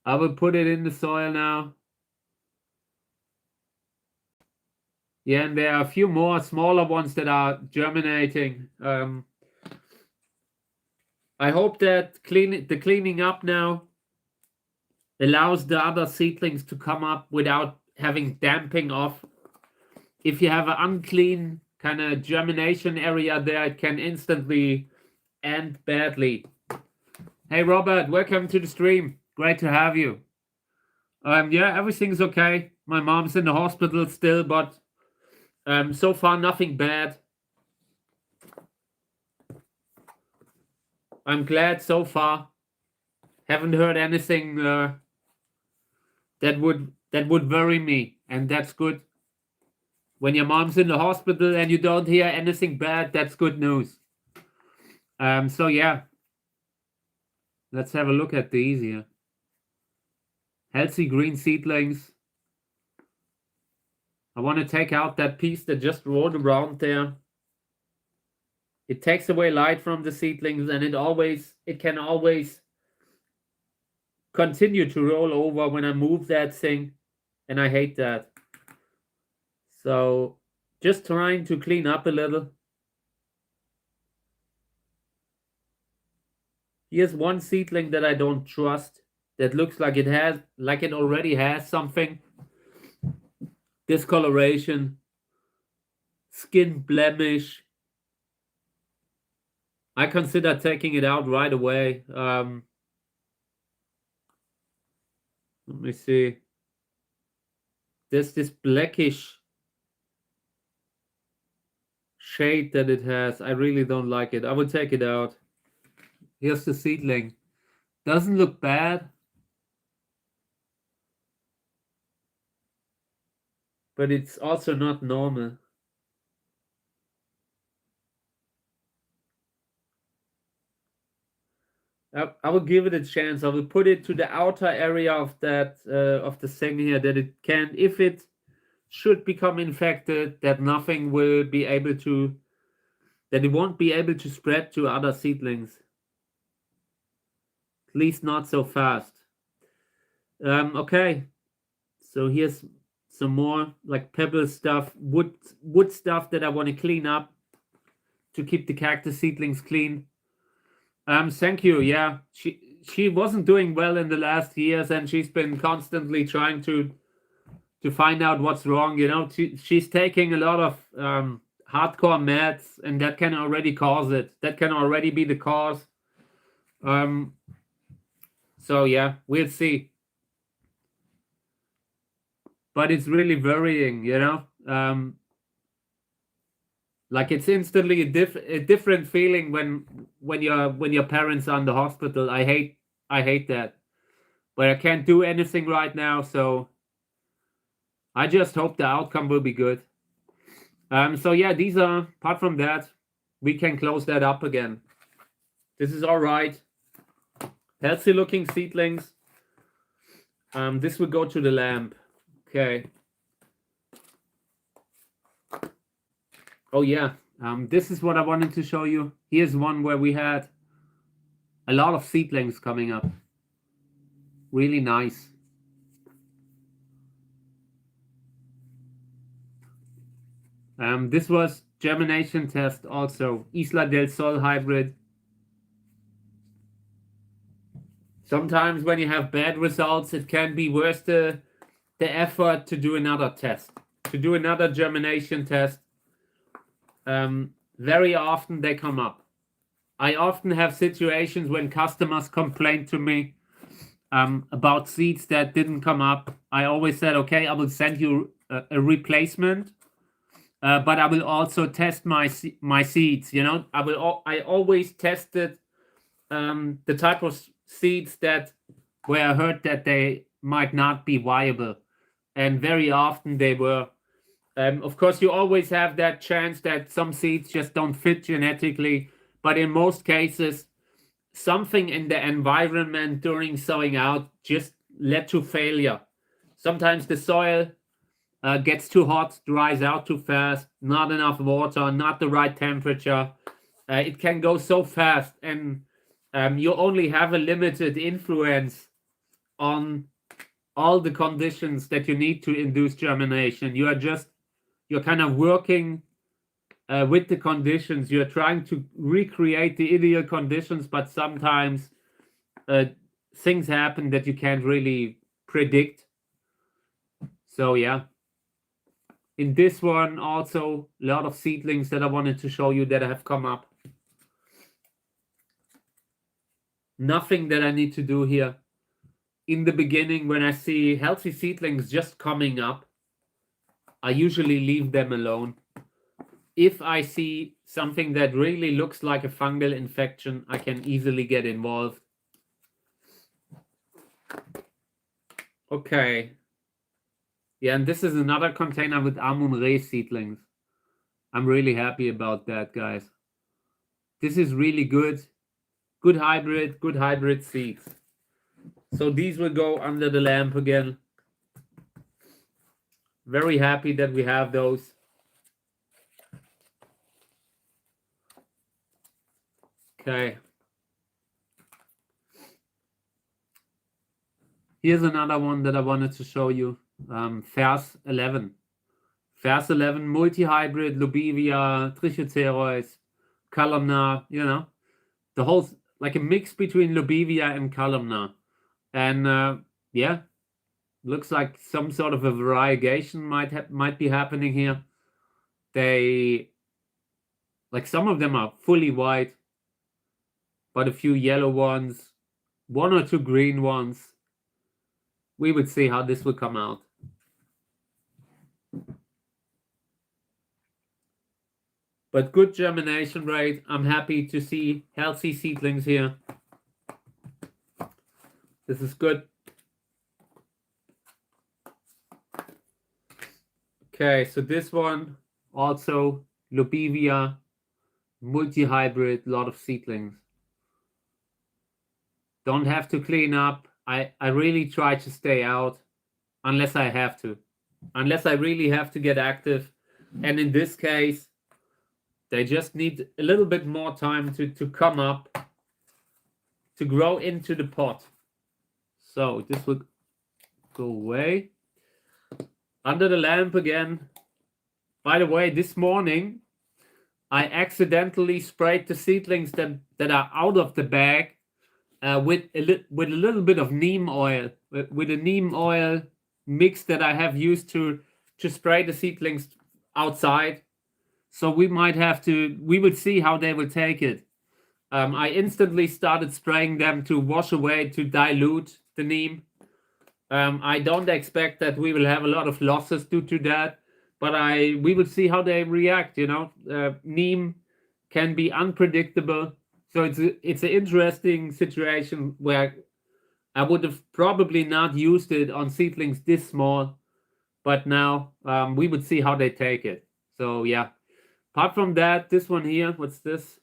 I will put it in the soil now. Yeah, and there are a few more smaller ones that are germinating. I hope that the cleaning up now allows the other seedlings to come up without having damping off. If you have an unclean kind of germination area there, it can instantly end badly. Hey Robert, welcome to the stream. Great to have you. Yeah, everything's okay. My mom's in the hospital still, but so far nothing bad. I'm glad so far. Haven't heard anything that would worry me, and that's good. When your mom's in the hospital and you don't hear anything bad, that's good news. So yeah, let's have a look at these here. Healthy green seedlings. I want to take out that piece that just rolled around there. It takes away light from the seedlings, and it can always continue to roll over when I move that thing, and I hate that. So just trying to clean up a little. Here's one seedling that I don't trust, that looks like it already has something. Discoloration, skin blemish. I consider taking it out right away. Let me see. There's this blackish shade that it has. I really don't like it. I would take it out. Here's the seedling. Doesn't look bad, but it's also not normal. I will give it a chance. I will put it to the outer area of that of the thing here, that it can, if it should become infected, that nothing will be able to, that it won't be able to spread to other seedlings. At least not so fast. Okay, so here's some more like pebble stuff, wood stuff that I want to clean up to keep the cactus seedlings clean. Thank you. Yeah, she wasn't doing well in the last years, and she's been constantly trying to find out what's wrong. You know, she's taking a lot of hardcore meds, and that can already cause it. That can already be the cause. So yeah, we'll see. But it's really worrying, you know. Like it's instantly a different feeling when your parents are in the hospital. I hate that, but I can't do anything right now. So I just hope the outcome will be good. So yeah, these are, apart from that, we can close that up again. This is all right. Healthy looking seedlings. This will go to the lamp. Okay. Oh yeah. This is what I wanted to show you. Here's one where we had a lot of seedlings coming up. Really nice. This was germination test also. Isla del Sol hybrid. Sometimes when you have bad results, it can be worth the effort to do another test, to do another germination test. Very often they come up. I often have situations when customers complain to me about seeds that didn't come up. I always said, okay, I will send you a replacement, but I will also test my seeds. You know, I always tested the type of seeds that where I heard that they might not be viable, and very often they were. Of course, you always have that chance that some seeds just don't fit genetically, but in most cases, something in the environment during sowing out just led to failure. Sometimes the soil gets too hot, dries out too fast, not enough water, not the right temperature. It can go so fast, and you only have a limited influence on all the conditions that you need to induce germination. You're kind of working with the conditions. You're trying to recreate the ideal conditions, but sometimes things happen that you can't really predict. So yeah. In this one also, a lot of seedlings that I wanted to show you that have come up. Nothing that I need to do here. In the beginning, when I see healthy seedlings just coming up, I usually leave them alone. If I see something that really looks like a fungal infection, I can easily get involved. Okay. Yeah, and this is another container with Amun-Re seedlings. I'm really happy about that, guys. This is really good. Good hybrid seeds. So these will go under the lamp again. Very happy that we have those. Okay. Here's another one that I wanted to show you. Vers 11. Vers 11, multi-hybrid, Lobivia, Trichocereus, columnar, you know, the whole, like a mix between Lobivia and columnar. And yeah, looks like some sort of a variegation might be happening here. They, like some of them are fully white, but a few yellow ones, one or two green ones. We would see how this would come out. But good germination rate. I'm happy to see healthy seedlings here. This is good. Okay, so this one also Lobivia, multi-hybrid, lot of seedlings. Don't have to clean up. I really try to stay out unless I have to. Unless I really have to get active. And in this case, they just need a little bit more time to come up, to grow into the pot. So this will go away. Under the lamp again. By the way, this morning, I accidentally sprayed the seedlings that are out of the bag with a little bit of neem oil, with a neem oil mix that I have used to spray the seedlings outside. So we would see how they will take it. I instantly started spraying them to wash away, to dilute the neem. I don't expect that we will have a lot of losses due to that, but we will see how they react. You know, neem can be unpredictable, so it's an interesting situation where I would have probably not used it on seedlings this small, but now we would see how they take it. So yeah. Apart from that, this one here, what's this?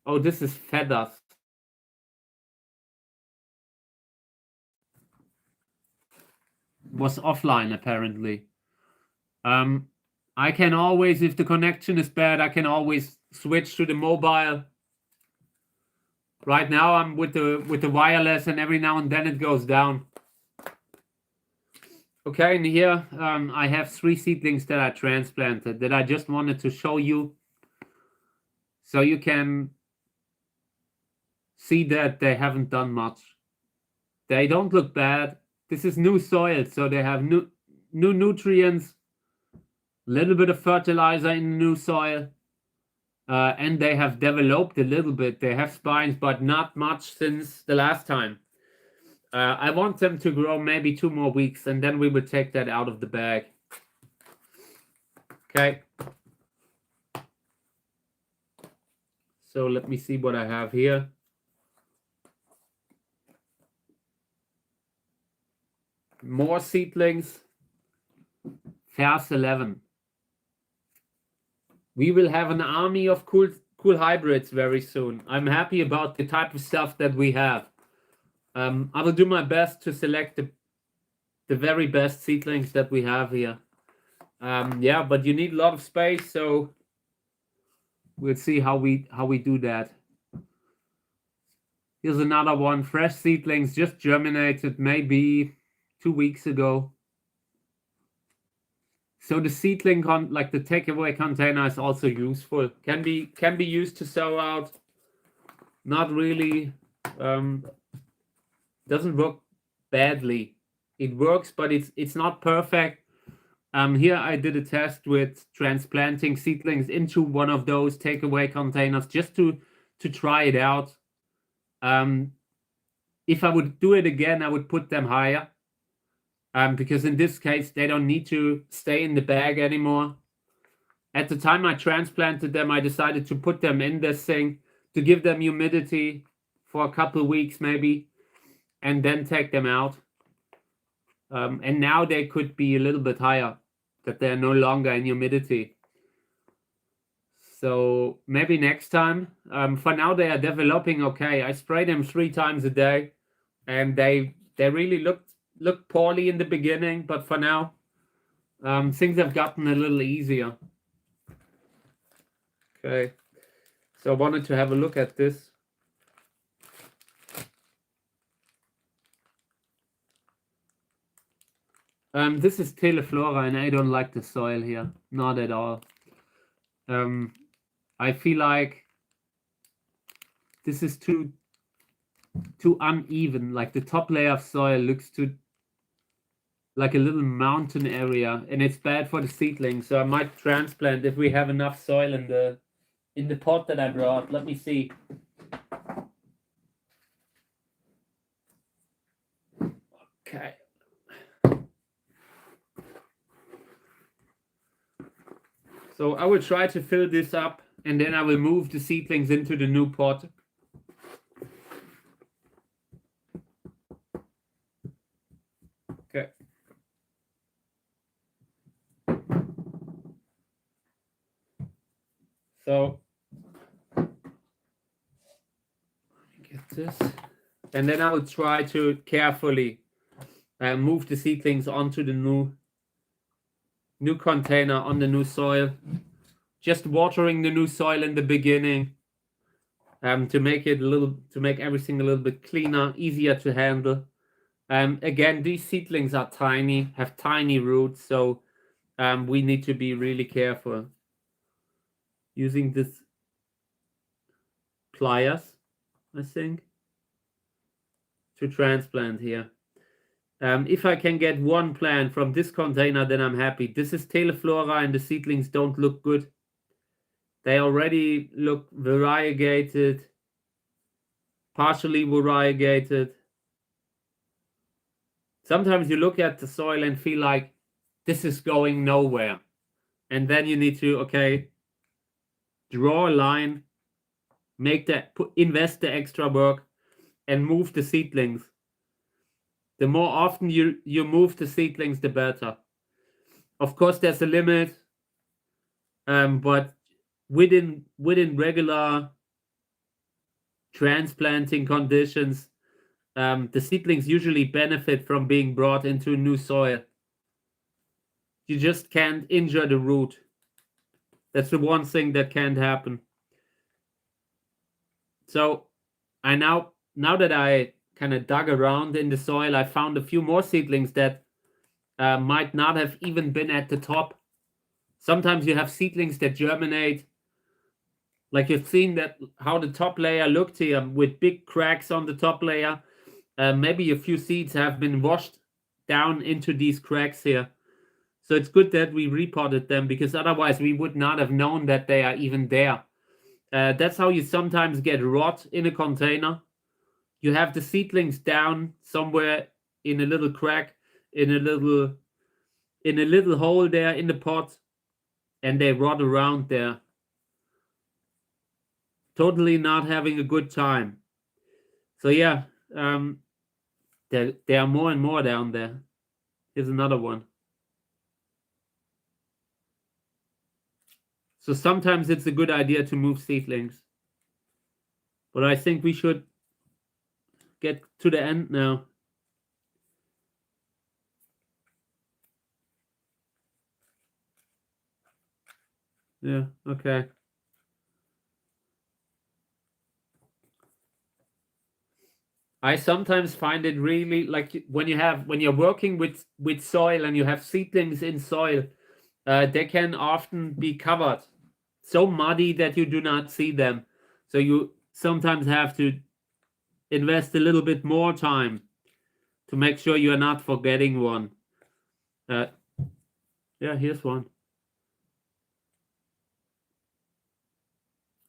Oh, this is feathers. Was offline apparently. I can always, if the connection is bad, I can always switch to the mobile. Right now I'm with the wireless, and every now and then it goes down. Okay, and here I have 3 seedlings that I transplanted that I just wanted to show you, so you can see that they haven't done much. They don't look bad. This is new soil, so they have new nutrients, a little bit of fertilizer in the new soil, and they have developed a little bit. They have spines, but not much since the last time. I want them to grow maybe 2 more weeks, and then we would take that out of the bag. Okay. So let me see what I have here. More seedlings. Vers 11. We will have an army of cool hybrids very soon. I'm happy about the type of stuff that we have. I will do my best to select the very best seedlings that we have here. Yeah, but you need a lot of space, so we'll see how we do that. Here's another one. Fresh seedlings, just germinated maybe 2 weeks ago. So the seedling like the takeaway container is also useful. Can be used to sow out. Not really. Doesn't work badly. It works, but it's not perfect. Here I did a test with transplanting seedlings into one of those takeaway containers just to try it out. If I would do it again, I would put them higher. Because in this case, they don't need to stay in the bag anymore. At the time I transplanted them, I decided to put them in this thing to give them humidity for a couple of weeks maybe, and then take them out. And now they could be a little bit higher, that they're no longer in humidity. So maybe next time. For now, they are developing okay. I spray them 3 times a day, and they really looked poorly in the beginning, but for now, things have gotten a little easier. Okay. So I wanted to have a look at this. This is Teleflora, and I don't like the soil here, not at all. I feel like this is too uneven. Like the top layer of soil looks too like a little mountain area, and it's bad for the seedling. So I might transplant if we have enough soil in the pot that I brought. Let me see. Okay. So I will try to fill this up, and then I will move the seedlings into the new pot. Okay. So get this, and then I will try to carefully move the seedlings onto the new container on the new soil. Just watering the new soil in the beginning to make everything a little bit cleaner, easier to handle. Again, these seedlings are tiny, have tiny roots, so we need to be really careful using this pliers, I think, to transplant here. If I can get one plant from this container, then I'm happy. This is Teleflora, and the seedlings don't look good. They already look variegated, partially variegated. Sometimes you look at the soil and feel like this is going nowhere. And then you need to, okay, draw a line, invest the extra work, and move the seedlings. The more often you move the seedlings, the better. Of course, there's a limit, but within regular transplanting conditions, the seedlings usually benefit from being brought into new soil. You just can't injure the root. That's the one thing that can't happen. So I now that I kind of dug around in the soil, I found a few more seedlings that might not have even been at the top. Sometimes you have seedlings that germinate, like you've seen that how the top layer looked here with big cracks on the top layer. Maybe a few seeds have been washed down into these cracks here. So it's good that we repotted them, because otherwise we would not have known that they are even there. That's how you sometimes get rot in a container. You have the seedlings down somewhere in a little crack, in a little hole there in the pot, and they rot around there. Totally not having a good time. So yeah, there are more and more down there. Here's another one. So sometimes it's a good idea to move seedlings. But I think we should get to the end now. Yeah, okay. I sometimes find it really, like when you're working with soil and you have seedlings in soil, they can often be covered so muddy that you do not see them. So you sometimes have to invest a little bit more time to make sure you are not forgetting one. Yeah, here's one.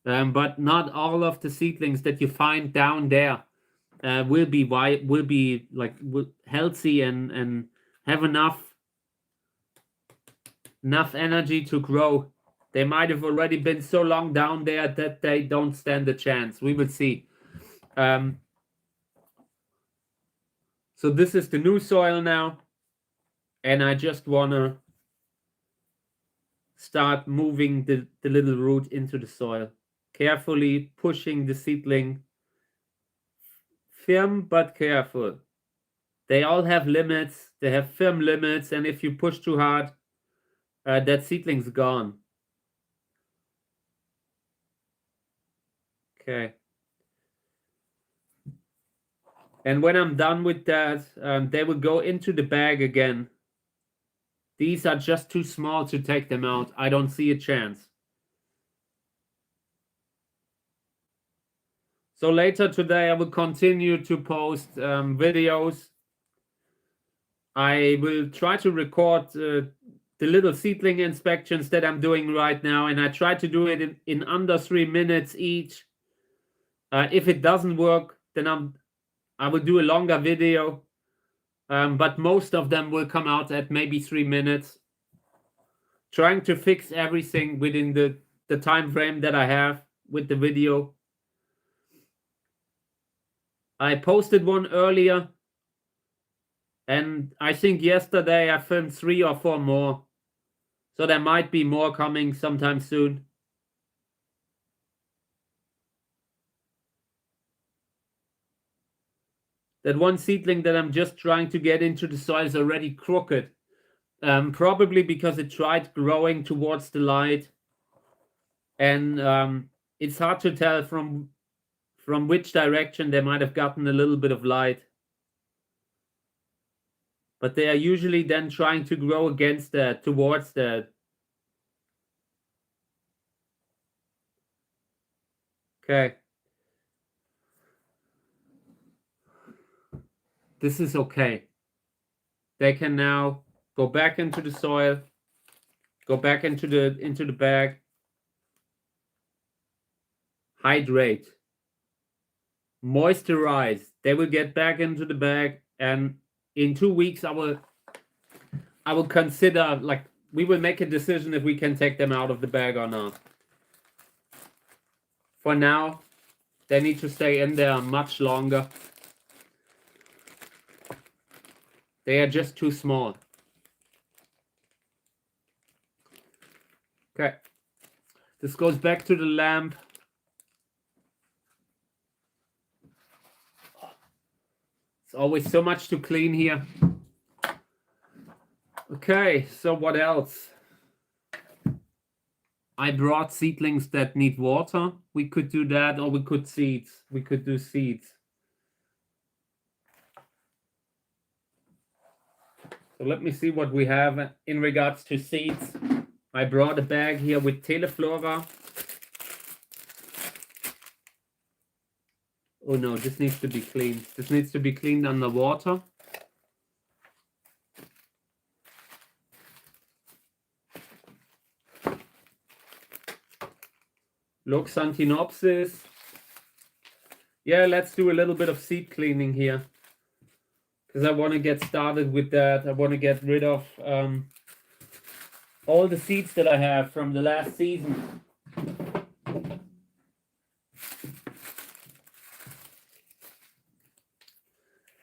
But not all of the seedlings that you find down there will be healthy and have enough energy to grow. They might have already been so long down there that they don't stand a chance. We will see. So this is the new soil now, and I just wanna start moving the little root into the soil, carefully pushing the seedling, firm but careful. They all have limits. They have firm limits, and if you push too hard, that seedling's gone. Okay. And when I'm done with that, they will go into the bag again. These are just too small to take them out. I don't see a chance. So later today, I will continue to post videos. I will try to record the little seedling inspections that I'm doing right now, and I try to do it in under 3 minutes each. If it doesn't work, then I will do a longer video, but most of them will come out at maybe 3 minutes. Trying to fix everything within the time frame that I have with the video. I posted one earlier, and I think yesterday I filmed 3 or 4 more. So there might be more coming sometime soon. That one seedling that I'm just trying to get into the soil is already crooked. Probably because it tried growing towards the light. And it's hard to tell from which direction they might have gotten a little bit of light. But they are usually then trying to grow against that, towards that. Okay. This is okay. They can now go back into the soil, go back into the bag, hydrate, moisturize. They will get back into the bag, and in 2 weeks I will consider, like, we will make a decision if we can take them out of the bag or not. For now, they need to stay in there much longer. They are just too small. Okay. This goes back to the lamp. It's always so much to clean here. Okay, so what else? I brought seedlings that need water. We could do that, or we could seeds. We could do seeds. So let me see what we have in regards to seeds. I brought a bag here with Teleflora. Oh no, this needs to be cleaned. This needs to be cleaned under water. Loxanthinopsis. Yeah, let's do a little bit of seed cleaning here, because I want to get started with that. I want to get rid of all the seeds that I have from the last season.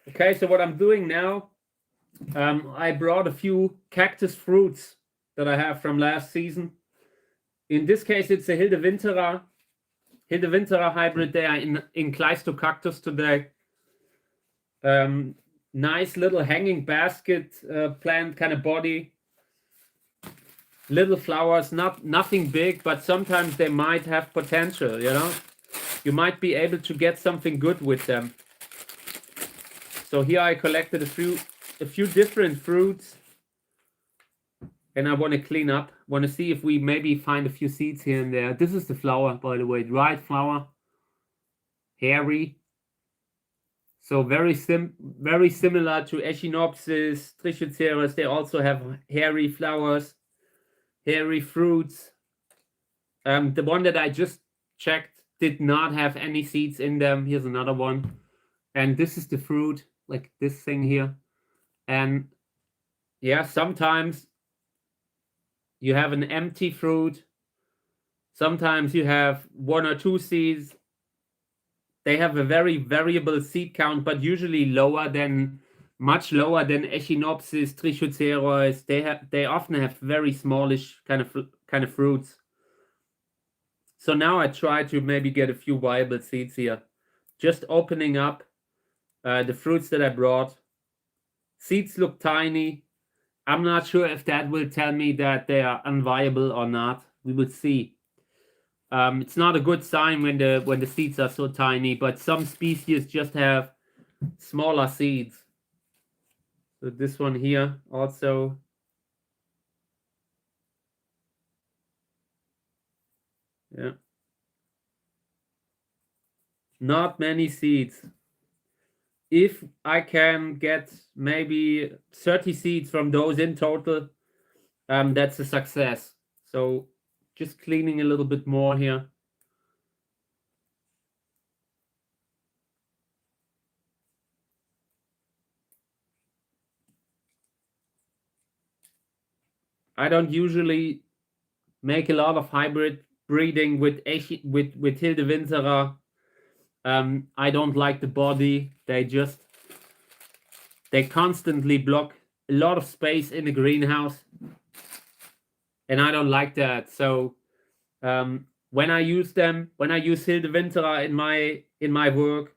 Okay, so what I'm doing now, I brought a few cactus fruits that I have from last season. In this case, it's a Hilde Winterer hybrid. They are in Cactus today. Nice little hanging basket plant kind of body. Little flowers, nothing big, but sometimes they might have potential, you know? You might be able to get something good with them. So here I collected a few different fruits, and I want to clean up. Want to see if we maybe find a few seeds here and there. This is the flower, by the way, dried flower, hairy. So very similar to Echinopsis, Trichoceres. They also have hairy flowers, hairy fruits. The one that I just checked did not have any seeds in them. Here's another one. And this is the fruit, like this thing here. And yeah, sometimes you have an empty fruit. Sometimes you have 1 or 2 seeds. They have a very variable seed count, but usually much lower than Echinopsis, Trichoceres. They often have very smallish kind of fruits. So now I try to maybe get a few viable seeds here. Just opening up the fruits that I brought. Seeds look tiny. I'm not sure if that will tell me that they are unviable or not. We will see. It's not a good sign when the seeds are so tiny, but some species just have smaller seeds. So this one here also. Yeah. Not many seeds. If I can get maybe 30 seeds from those in total, that's a success. So just cleaning a little bit more here. I don't usually make a lot of hybrid breeding with Hilde. I don't like the body. They constantly block a lot of space in the greenhouse, and I don't like that. So when I use Hilde in my work,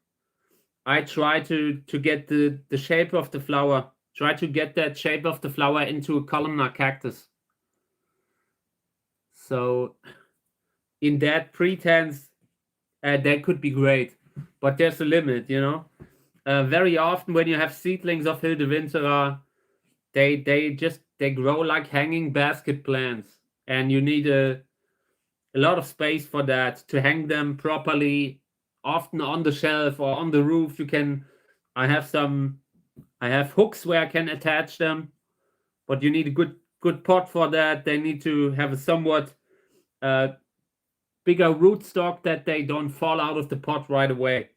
I try to get the shape of the flower. Try to get that shape of the flower into a columnar cactus. So in that pretense, that could be great, but there's a limit, you know. Very often when you have seedlings of Hilde, they grow like hanging basket plants, and you need a lot of space for that to hang them properly. Often on the shelf or on the roof, I have hooks where I can attach them, but you need a good pot for that. They need to have a somewhat bigger rootstock that they don't fall out of the pot right away.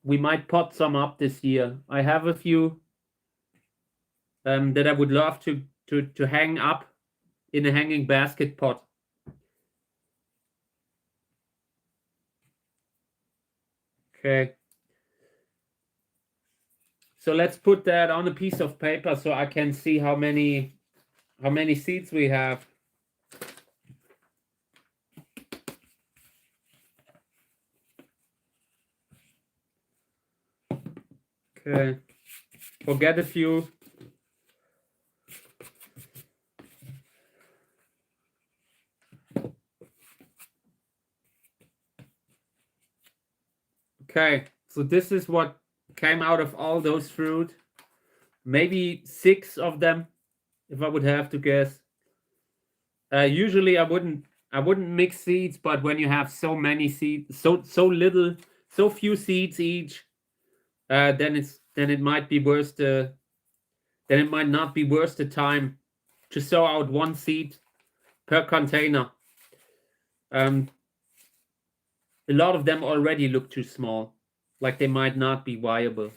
We might pot some up this year. I have a few that I would love to hang up in a hanging basket pot. Okay. So let's put that on a piece of paper so I can see how many seeds we have. Okay. Forget a few. Okay, so this is what came out of all those fruit. Maybe 6 of them, if I would have to guess. Usually I wouldn't mix seeds, but when you have so many seeds, so few seeds each, then it might be worth then it might not be worth the time to sow out 1 seed per container. A lot of them already look too small, like they might not be viable.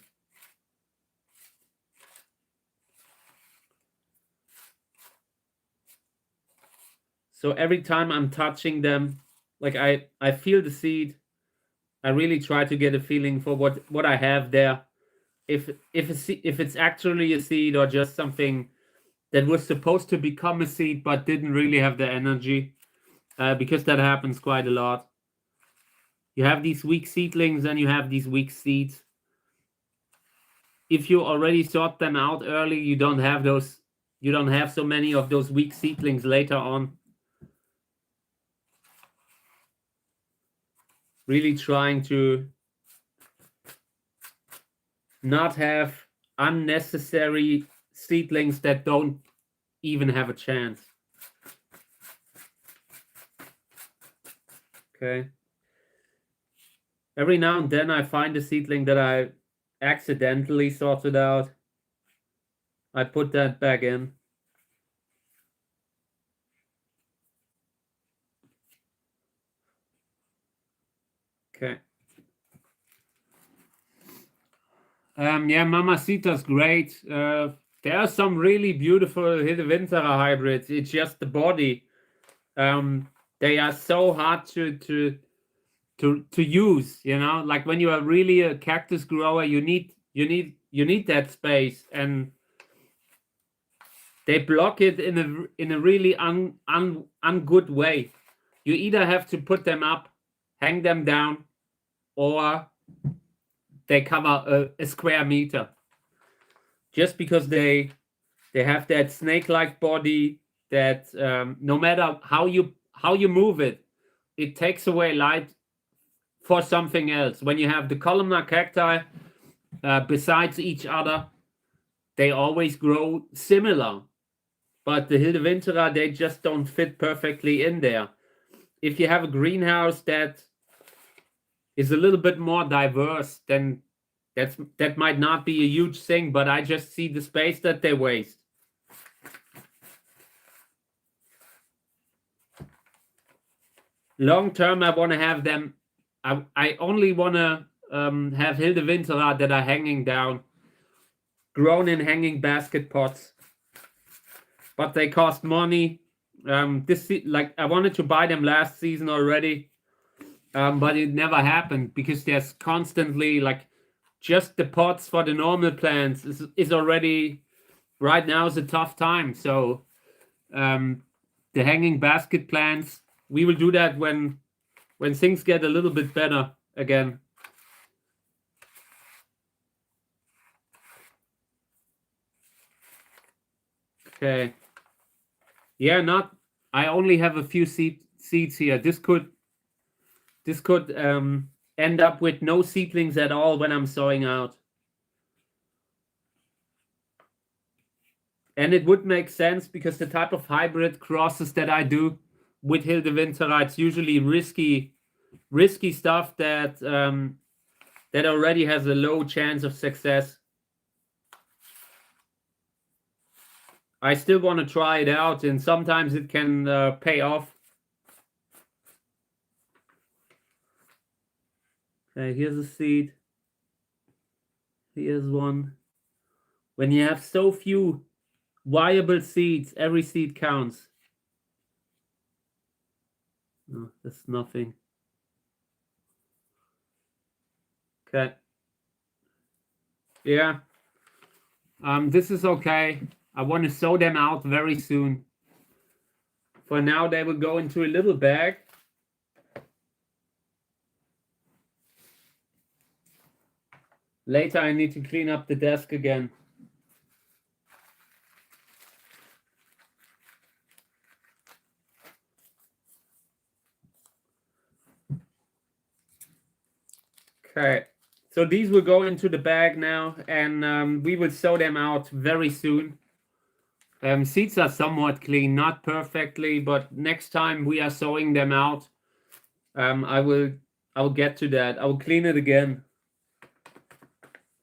So every time I'm touching them, like I feel the seed. I really try to get a feeling for what I have there. If it's actually a seed or just something that was supposed to become a seed but didn't really have the energy, because that happens quite a lot. You have these weak seedlings and you have these weak seeds. If you already sort them out early, you don't have so many of those weak seedlings later on. Really trying to not have unnecessary seedlings that don't even have a chance. Okay. Every now and then I find a seedling that I accidentally sorted out. I put that back in. Okay. Yeah, Mamacita's great. There are some really beautiful Hilde hybrids. It's just the body. They are so hard to use, you know. Like when you are really a cactus grower, you need that space, and they block it in a really ungood way. You either have to put them up, hang them down, or they cover a square meter. Just because they have that snake-like body that no matter how how you move it, it takes away light for something else. When you have the columnar cacti besides each other, they always grow similar. But the Hildewintera, they just don't fit perfectly in there. If you have a greenhouse that is a little bit more diverse, then that might not be a huge thing, but I just see the space that they waste. Long term, I want to have them. I only want to have Hildewintera that are hanging down, grown in hanging basket pots, but they cost money. Like I wanted to buy them last season already, but it never happened because there's constantly like just the pots for the normal plants is already right now is a tough time. So the hanging basket plants, we will do that when things get a little bit better again. Okay. Yeah, I only have a few seeds here. This could end up with no seedlings at all when I'm sowing out. And it would make sense because the type of hybrid crosses that I do with Hildewintera, it's usually risky stuff that that already has a low chance of success. I still want to try it out, and sometimes it can pay off. Okay, here's a seed. Here's one. When you have so few viable seeds, every seed counts. No, that's nothing. Okay. Yeah. This is okay. I want to sow them out very soon. For now, they will go into a little bag. Later, I need to clean up the desk again. Okay, so these will go into the bag now, and we will sow them out very soon. Seeds are somewhat clean, not perfectly, but next time we are sowing them out, I will get to that. I will clean it again.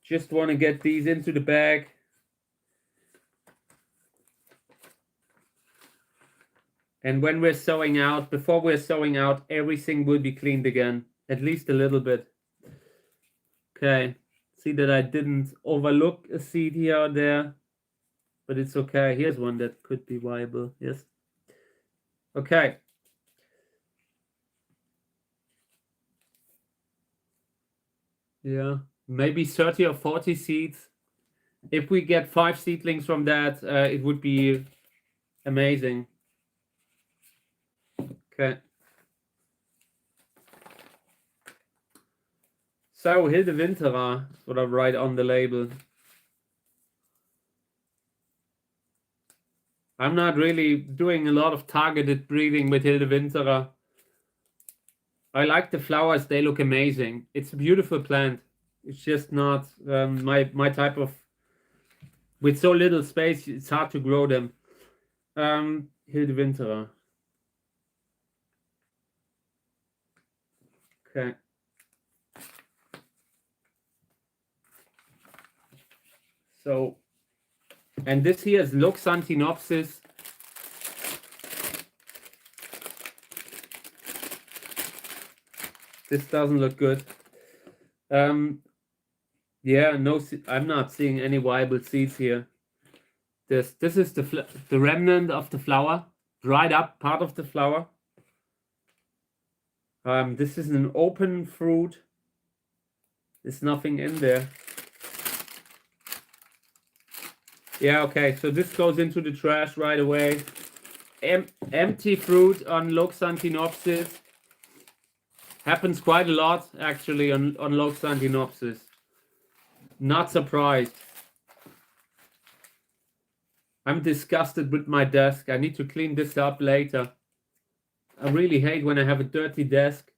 Just want to get these into the bag. And when we're sowing out, before we're sowing out, everything will be cleaned again, at least a little bit. Okay, see that I didn't overlook a seed here or there, but it's okay. Here's one that could be viable, yes. Okay. Yeah, maybe 30 or 40 seeds. If we get 5 seedlings from that, it would be amazing. Okay. So, Hildewintera, what I write on the label. I'm not really doing a lot of targeted breeding with Hildewintera. I like the flowers, they look amazing. It's a beautiful plant. It's just not my type of... With so little space, it's hard to grow them. Hildewintera. Okay. So, and this here is Loxanthinopsis. This doesn't look good. Yeah, no, I'm not seeing any viable seeds here. This is the remnant of the flower, dried up part of the flower. This is an open fruit. There's nothing in there. Yeah, okay, so this goes into the trash right away. Empty fruit on Loxanthinopsis. Happens quite a lot, actually, on Loxanthinopsis. Not surprised. I'm disgusted with my desk. I need to clean this up later. I really hate when I have a dirty desk.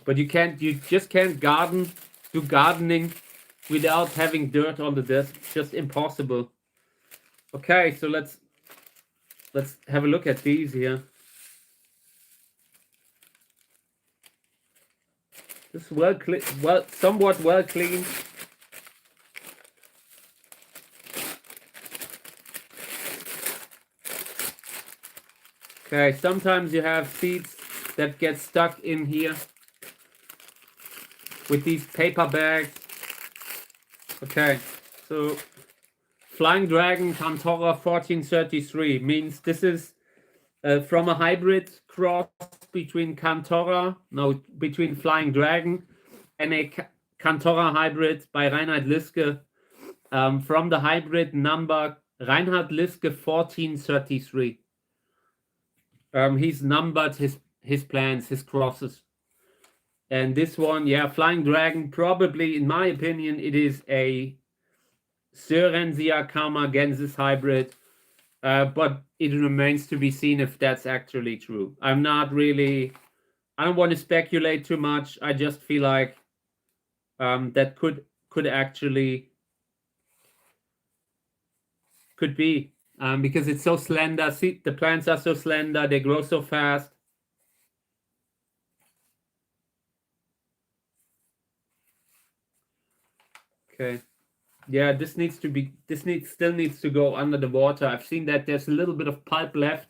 But you just can't do gardening without having dirt on the desk. It's just impossible. Okay, so let's have a look at these here. This is somewhat well cleaned. Okay, sometimes you have seeds that get stuck in here with these paper bags. Okay, so Flying Dragon Cantora 1433 means this is from a hybrid cross between between Flying Dragon and a Cantora hybrid by Reinhard Liske, from the hybrid number Reinhard Liske 1433. He's numbered his plants, his crosses. And this one, yeah, Flying Dragon, probably, in my opinion, it is a Sörensia Karmagensis hybrid, but it remains to be seen if that's actually true. I don't want to speculate too much. I just feel like that could actually be, because it's so slender. See, the plants are so slender, they grow so fast. Okay. Yeah, this still needs to go under the water. I've seen that there's a little bit of pulp left,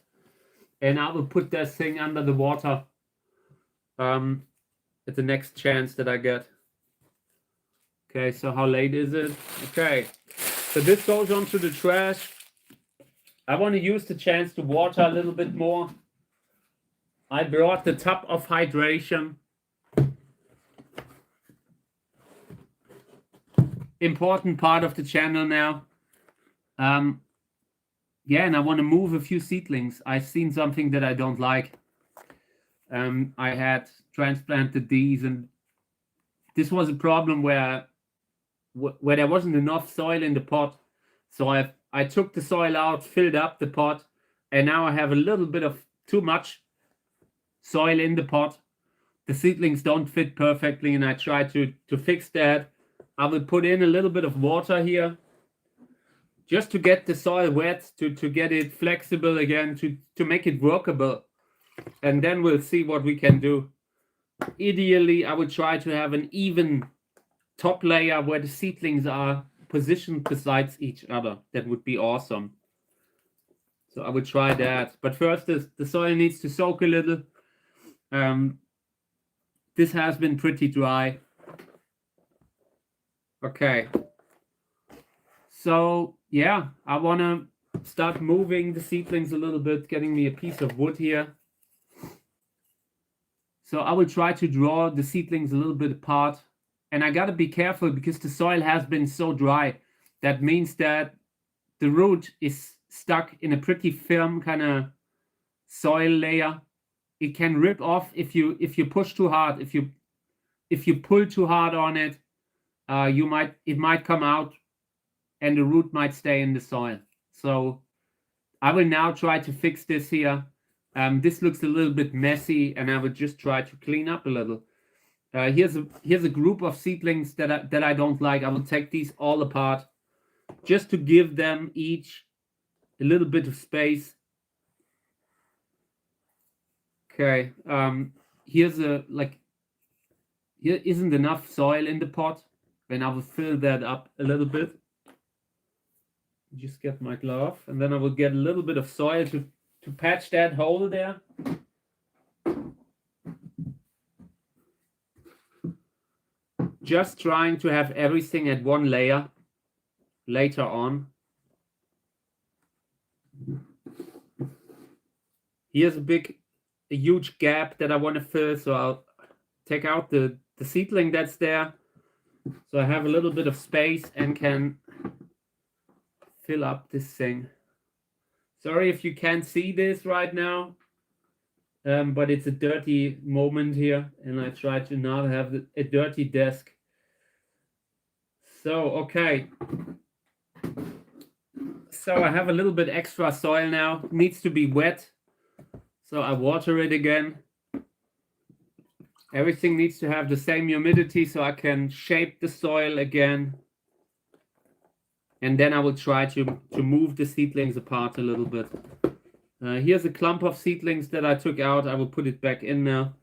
and I will put this thing under the water at the next chance that I get. Okay, so how late is it? Okay, so this goes onto the trash. I want to use the chance to water a little bit more. I brought the tub of hydration. Important part of the channel now. Yeah, and I want to move a few seedlings. I've seen something that I don't like. I had transplanted these, and this was a problem where there wasn't enough soil in the pot. So I took the soil out, filled up the pot, and now I have a little bit of too much soil in the pot. The seedlings don't fit perfectly, and I try to fix that. I will put in a little bit of water here just to get the soil wet, to get it flexible again, to make it workable. And then we'll see what we can do. Ideally, I would try to have an even top layer where the seedlings are positioned besides each other. That would be awesome. So I would try that. But first, the soil needs to soak a little. This has been pretty dry. Okay. So, yeah, I want to start moving the seedlings a little bit, getting me a piece of wood here. So I will try to draw the seedlings a little bit apart. And I got to be careful because the soil has been so dry. That means that the root is stuck in a pretty firm kind of soil layer. It can rip off if you push too hard. If you pull too hard on it, it might come out and the root might stay in the soil. So I will now try to fix this here. This looks a little bit messy, and I will just try to clean up a little. Here's a group of seedlings that I don't like. I will take these all apart just to give them each a little bit of space. Okay, here isn't enough soil in the pot, and I will fill that up a little bit. Just get my glove, and then I will get a little bit of soil to patch that hole there. Just trying to have everything at one layer later on. Here's a huge gap that I want to fill, so I'll take out the seedling that's there, so I have a little bit of space and can fill up this thing. Sorry if you can't see this right now, but it's a dirty moment here, and I try to not have a dirty desk. So, okay. So I have a little bit extra soil now. It needs to be wet. So I water it again. Everything needs to have the same humidity so I can shape the soil again. And then I will try to move the seedlings apart a little bit. Here's a clump of seedlings that I took out. I will put it back in now.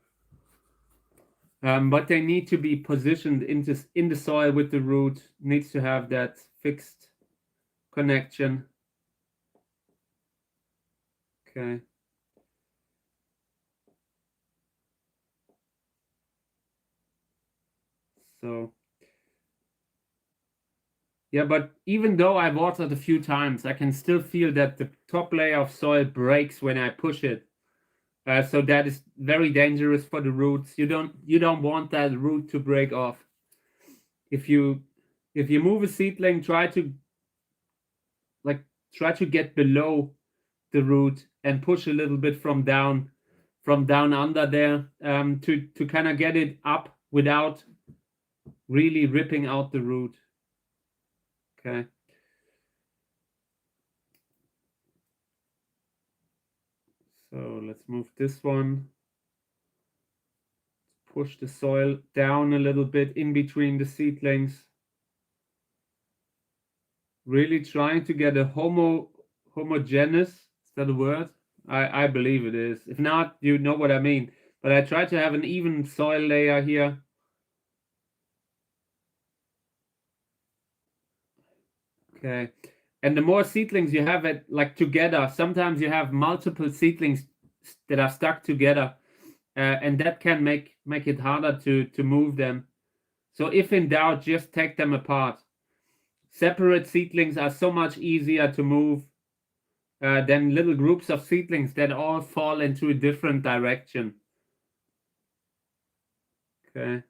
But they need to be positioned in the soil with the root. Needs to have that fixed connection. Okay. So, yeah, but even though I watered a few times, I can still feel that the top layer of soil breaks when I push it. So that is very dangerous for the roots. You don't want that root to break off. If you move a seedling, try to get below the root and push a little bit from down under there, to kind of get it up without really ripping out the root. Okay. So let's move this one. Push the soil down a little bit in between the seedlings. Really trying to get a homogeneous, is that a word? I believe it is. If not, you know what I mean. But I try to have an even soil layer here. Okay. And the more seedlings you have it like together, sometimes you have multiple seedlings that are stuck together, and that can make it harder to move them. So if in doubt, just take them apart. Separate seedlings are so much easier to move than little groups of seedlings that all fall into a different direction. Okay.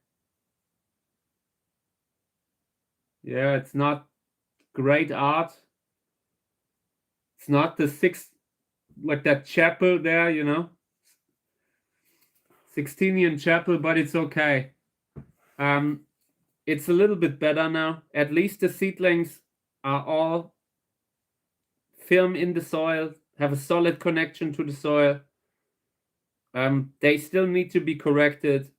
Yeah, it's not great art. It's not the like that chapel there, 16th chapel, but it's okay. It's a little bit better now. At least the seedlings are all firm in the soil, have a solid connection to the soil. They still need to be corrected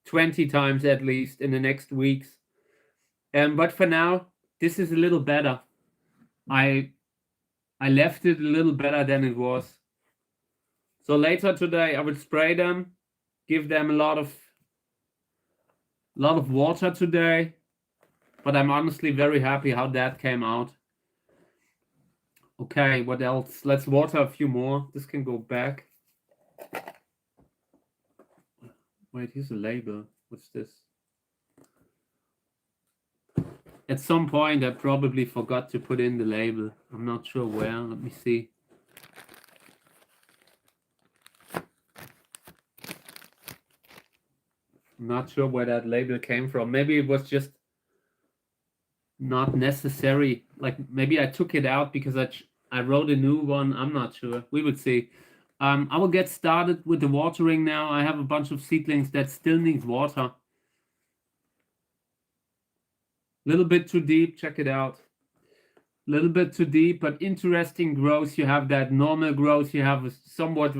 20 times at least in the next weeks. But for now, this is a little better. I left it a little better than it was. So later today, I will spray them, give them a lot of water today. But I'm honestly very happy how that came out. Okay, what else? Let's water a few more. This can go back. Wait, here's a label. What's this? At some point, I probably forgot to put in the label. I'm not sure where. Let me see. I'm not sure where that label came from. Maybe it was just not necessary. Like maybe I took it out because I wrote a new one. I'm not sure. We will see. I will get started with the watering now. I have a bunch of seedlings that still need water. Little bit too deep. Check it out. Little bit too deep, but interesting growth. You have that normal growth. You have a somewhat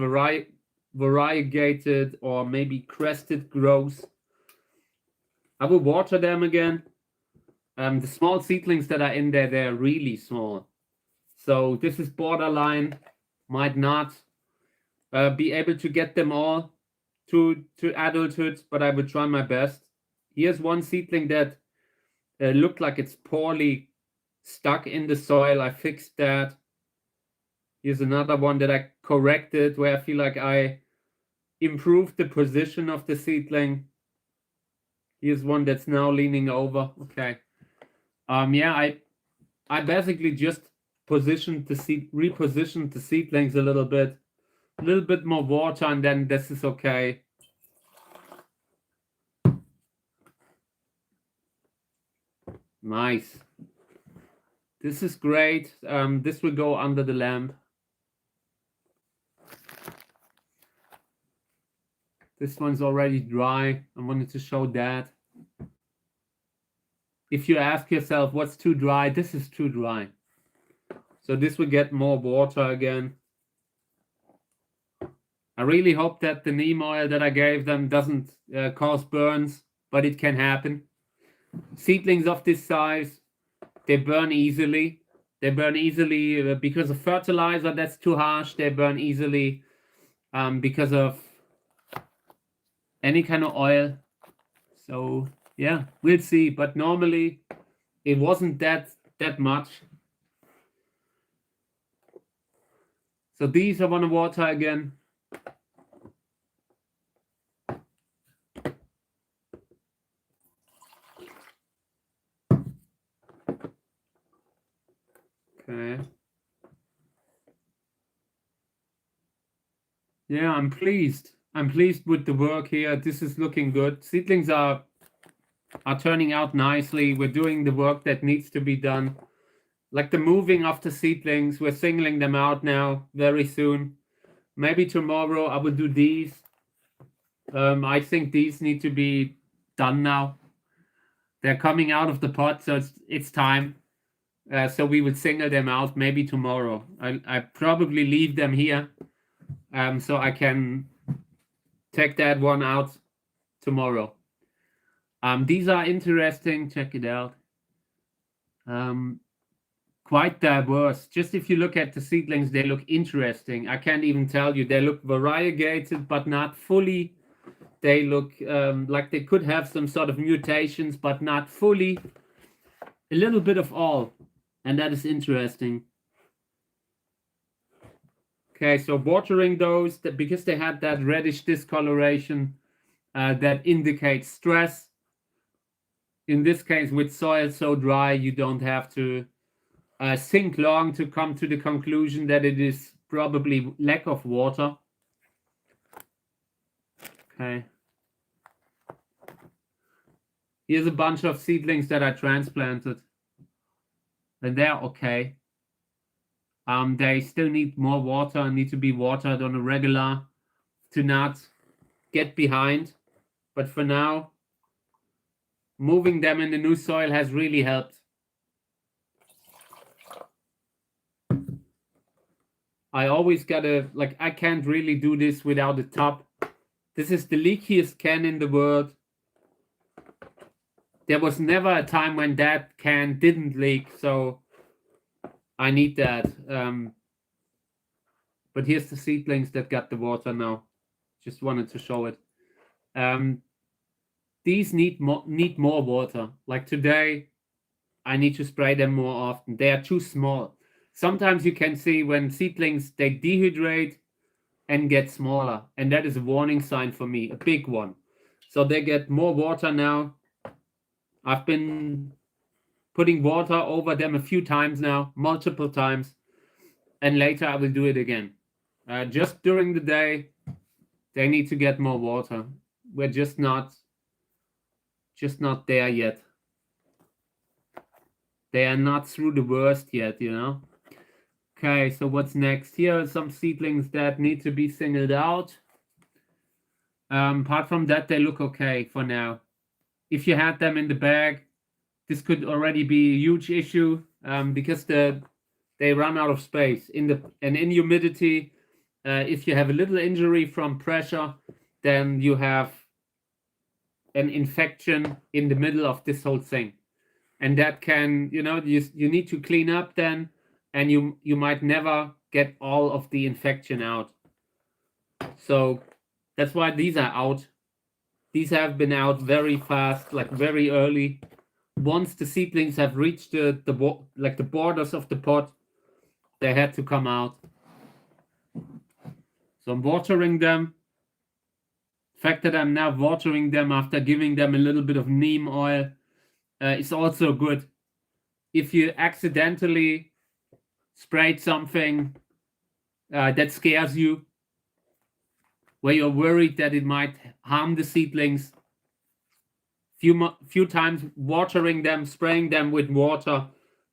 variegated or maybe crested growth. I will water them again. The small seedlings that are in there, they're really small. So this is borderline. Might not be able to get them all to adulthood, but I will try my best. Here's one seedling that looked like it's poorly stuck in the soil. I fixed that. Here's another one that I corrected where I feel like I improved the position of the seedling. Here's one that's now leaning over. Okay. Yeah, I basically just repositioned the seedlings a little bit more water, and then this is okay. Nice. This is great. This will go under the lamp. This one's already dry. I wanted to show that. If you ask yourself what's too dry, this is too dry. So this will get more water again. I really hope that the neem oil that I gave them doesn't cause burns, but it can happen. Seedlings of this size, they burn easily. They burn easily because of fertilizer that's too harsh. They burn easily because of any kind of oil. So yeah, we'll see. But normally it wasn't that much. So these I want to water again. Okay. Yeah, I'm pleased. I'm pleased with the work here. This is looking good. Seedlings are turning out nicely. We're doing the work that needs to be done. Like the moving of the seedlings, we're singling them out now very soon. Maybe tomorrow I will do these. I think these need to be done now. They're coming out of the pot, so it's time. So we will single them out maybe tomorrow. I probably leave them here, so I can take that one out tomorrow. These are interesting. Check it out. Quite diverse. Just if you look at the seedlings, they look interesting. I can't even tell you. They look variegated, but not fully. They look like they could have some sort of mutations, but not fully. A little bit of all, and that is interesting. Okay, so watering those, because they had that reddish discoloration, that indicates stress. In this case, with soil so dry, you don't have to think long to come to the conclusion that it is probably lack of water. Okay. Here's a bunch of seedlings that I transplanted, and they're okay. They still need more water, need to be watered on a regular to not get behind. But for now, moving them in the new soil has really helped. I always gotta, like, I can't really do this without a top. This is the leakiest can in the world. There was never a time when that can didn't leak, so I need that. But here's the seedlings that got the water now. Just wanted to show it. These need more water. Like today, I need to spray them more often. They are too small. Sometimes you can see when seedlings, they dehydrate and get smaller. And that is a warning sign for me, a big one. So they get more water now. I've been putting water over them a few times now, multiple times. And later I will do it again. Just during the day, they need to get more water. We're just not there yet. They are not through the worst yet, you know. Okay, so what's next? Here are some seedlings that need to be singled out. Apart from that, they look okay for now. If you had them in the bag, this could already be a huge issue because they run out of space in humidity. If you have a little injury from pressure, then you have an infection in the middle of this whole thing, and that can, you know, you need to clean up then, and you might never get all of the infection out. So that's why these are out. These have been out very fast, like very early. Once the seedlings have reached the borders of the pot, they had to come out. So I'm watering them. The fact that I'm now watering them after giving them a little bit of neem oil is also good. If you accidentally sprayed something that scares you, where you're worried that it might harm the seedlings, few times watering them, spraying them with water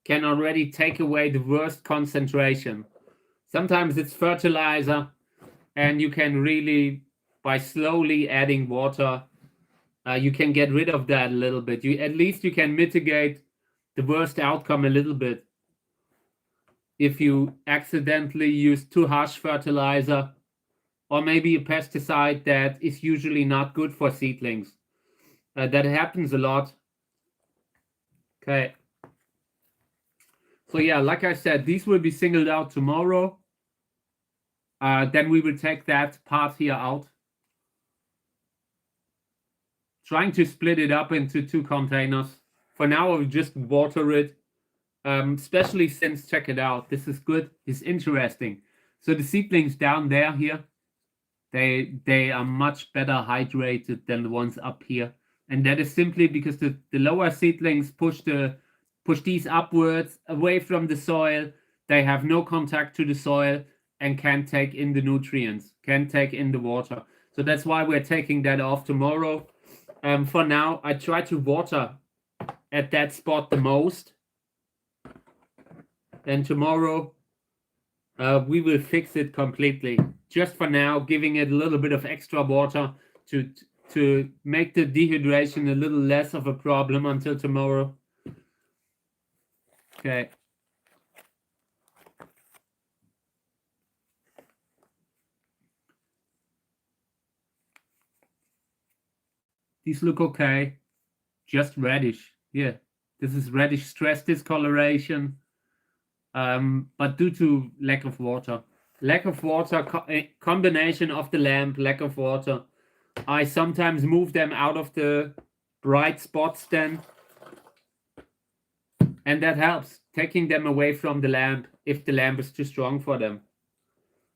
can already take away the worst concentration. Sometimes it's fertilizer, and you can really, by slowly adding water, you can get rid of that a little bit. At least you can mitigate the worst outcome a little bit. If you accidentally use too harsh fertilizer, or maybe a pesticide that is usually not good for seedlings. That happens a lot. Okay. So yeah, like I said, these will be singled out tomorrow. Then we will take that part here out. Trying to split it up into 2 containers. For now, I'll just water it. Especially since, check it out, this is good, it's interesting. So the seedlings down there here, they are much better hydrated than the ones up here. And that is simply because the lower seedlings push these upwards away from the soil. They have no contact to the soil and can't take in the nutrients, can't take in the water. So that's why we're taking that off tomorrow. For now, I try to water at that spot the most. And tomorrow, we will fix it completely. Just for now, giving it a little bit of extra water to make the dehydration a little less of a problem until tomorrow. Okay. These look okay. Just reddish. Yeah. This is reddish stress discoloration. But due to lack of water. Lack of water, combination of the lamp, lack of water. I sometimes move them out of the bright spots then. And that helps, taking them away from the lamp if the lamp is too strong for them.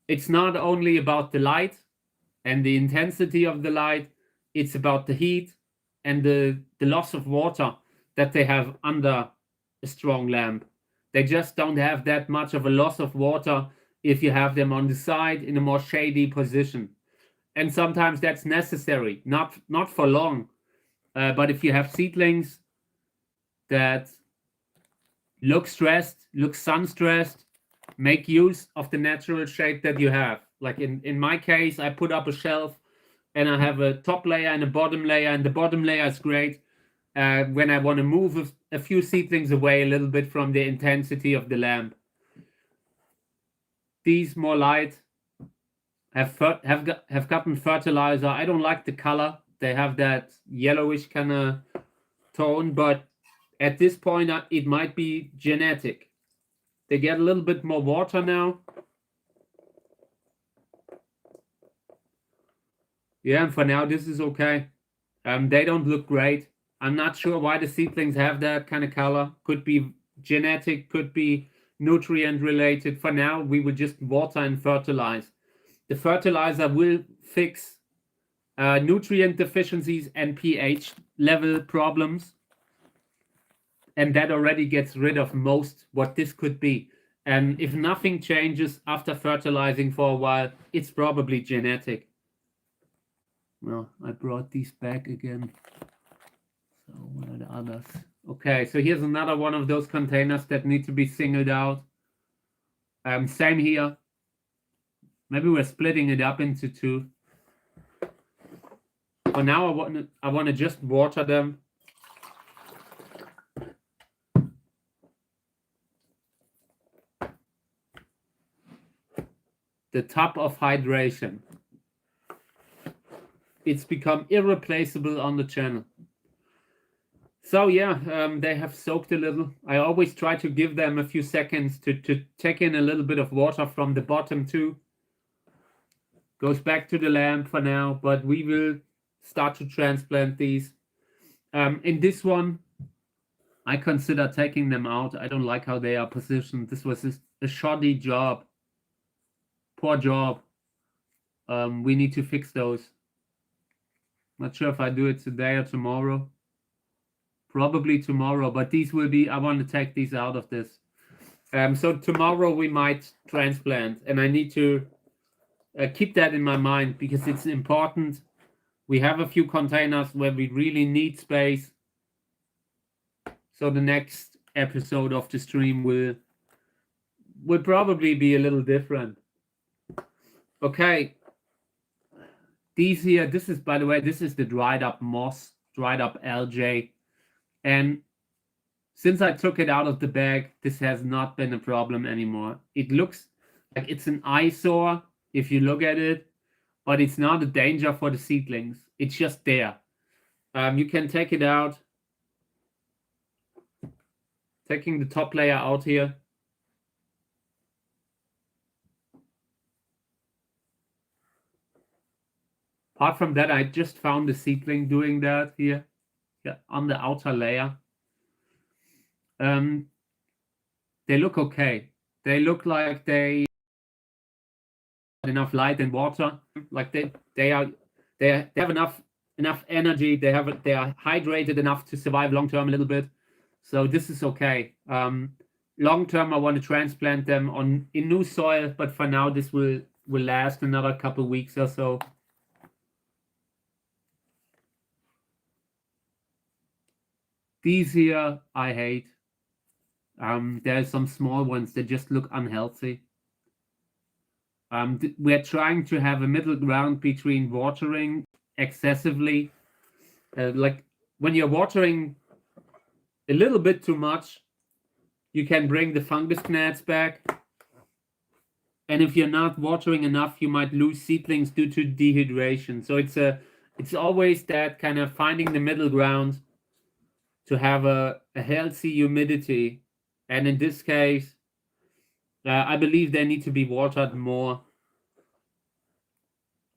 It's not only about the light and the intensity of the light, it's about the heat and the loss of water that they have under a strong lamp. They just don't have that much of a loss of water if you have them on the side in a more shady position. And sometimes that's necessary, not for long. But if you have seedlings that look stressed, look sun-stressed, make use of the natural shade that you have. Like in my case, I put up a shelf and I have a top layer and a bottom layer, and the bottom layer is great when I want to move a few seedlings away a little bit from the intensity of the lamp. These more light have gotten fertilizer. I don't like the color. They have that yellowish kind of tone, but at this point, it might be genetic. They get a little bit more water now. Yeah, and for now, this is okay. They don't look great. I'm not sure why the seedlings have that kind of color. Could be genetic, could be nutrient related. For now, we will just water and fertilize. The fertilizer will fix nutrient deficiencies and pH level problems. And that already gets rid of most what this could be. And if nothing changes after fertilizing for a while, it's probably genetic. Well, I brought these back again. So what are the others? Okay, so here's another one of those containers that need to be singled out. Same here. Maybe we're splitting it up into 2. For now, I want to just water them. The top of hydration. It's become irreplaceable on the channel. So yeah, they have soaked a little. I always try to give them a few seconds to take in a little bit of water from the bottom too. Goes back to the lamp for now, but we will start to transplant these. In this one, I consider taking them out. I don't like how they are positioned. This was a shoddy job. Poor job. We need to fix those. Not sure if I do it today or tomorrow. Probably tomorrow, but these will be, I want to take these out of this. So tomorrow we might transplant, and I need to keep that in my mind because it's important. We have a few containers where we really need space. So the next episode of the stream will probably be a little different. Okay. These here, this is, by the way, this is the dried up moss, dried up algae. And since I took it out of the bag, this has not been a problem anymore. It looks like it's an eyesore if you look at it. but it's not a danger for the seedlings. It's just there. You can take it out. Taking the top layer out here. Apart from that, I just found the seedling doing that here, on the outer layer. They look okay. They look like they have enough light and water. Like they have enough energy. They are hydrated enough to survive long term a little bit. So this is okay. Long term, I want to transplant them in new soil, but for now, this will last another couple weeks or so. These here, I hate. There's some small ones that just look unhealthy. We're trying to have a middle ground between watering excessively. Like when you're watering a little bit too much, you can bring the fungus gnats back. And if you're not watering enough, you might lose seedlings due to dehydration. So it's always that kind of finding the middle ground to have a healthy humidity. And in this case, I believe they need to be watered more.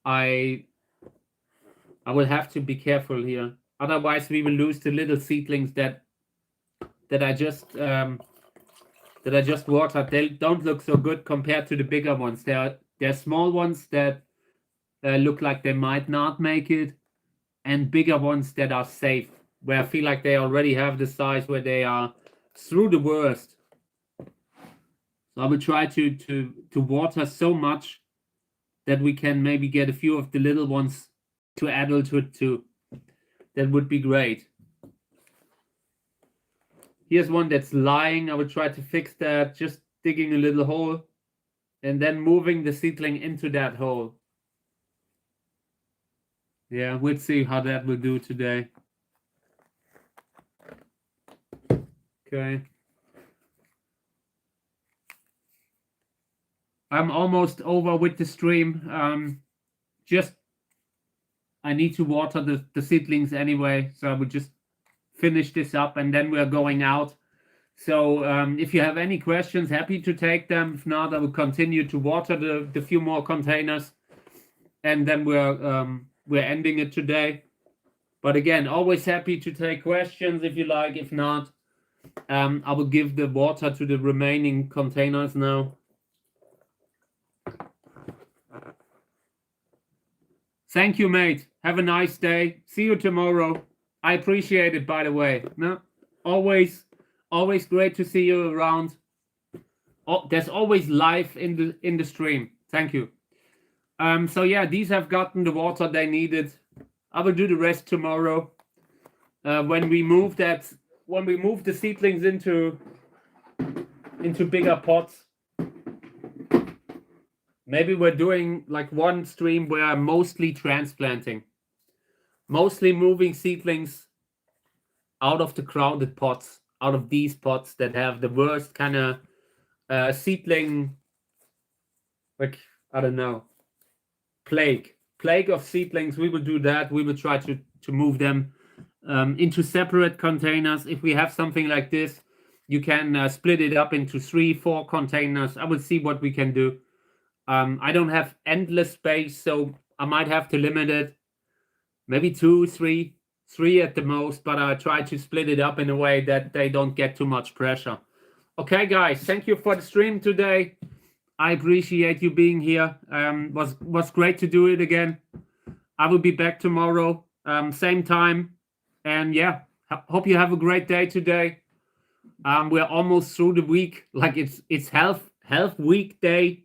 I will have to be careful here. Otherwise, we will lose the little seedlings that I just watered. They don't look so good compared to the bigger ones. There are small ones that look like they might not make it, and bigger ones that are safe, where I feel like they already have the size where they are through the worst. So I will try to water so much that we can maybe get a few of the little ones to adulthood too. That would be great. Here's one that's lying. I will try to fix that, just digging a little hole and then moving the seedling into that hole. Yeah, we'll see how that will do today. Okay. I'm almost over with the stream. Just I need to water the seedlings anyway, so I will just finish this up and then we're going out. So if you have any questions, happy to take them. If not, I will continue to water the few more containers, and then we're ending it today. But again, always happy to take questions if you like. If not, I will give the water to the remaining containers now. Thank you, mate. Have a nice day. See you tomorrow. I appreciate it, by the way. No, always great to see you around. Oh, there's always life in the stream. Thank you. So yeah, these have gotten the water they needed. I will do the rest tomorrow. When we move the seedlings into bigger pots. Maybe we're doing like one stream where I'm mostly transplanting. Mostly moving seedlings out of the crowded pots, out of these pots that have the worst kind of seedling, like, I don't know, plague of seedlings. We will do that. We will try to move them into separate containers. If we have something like this, you can split it up into 3-4 containers. I will see what we can do. I don't have endless space, so I might have to limit it. Maybe 2, 3 at the most, but I try to split it up in a way that they don't get too much pressure. Okay, guys, thank you for the stream today. I appreciate you being here. Was great to do it again. I will be back tomorrow, same time. And yeah, hope you have a great day today. We're almost through the week. Like it's health week day.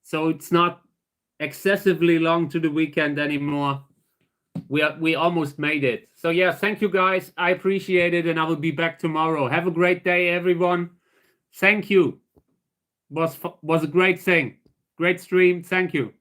So it's not excessively long to the weekend anymore. We almost made it. So yeah, thank you guys. I appreciate it, and I will be back tomorrow. Have a great day, everyone. Thank you. Was a great thing. Great stream. Thank you.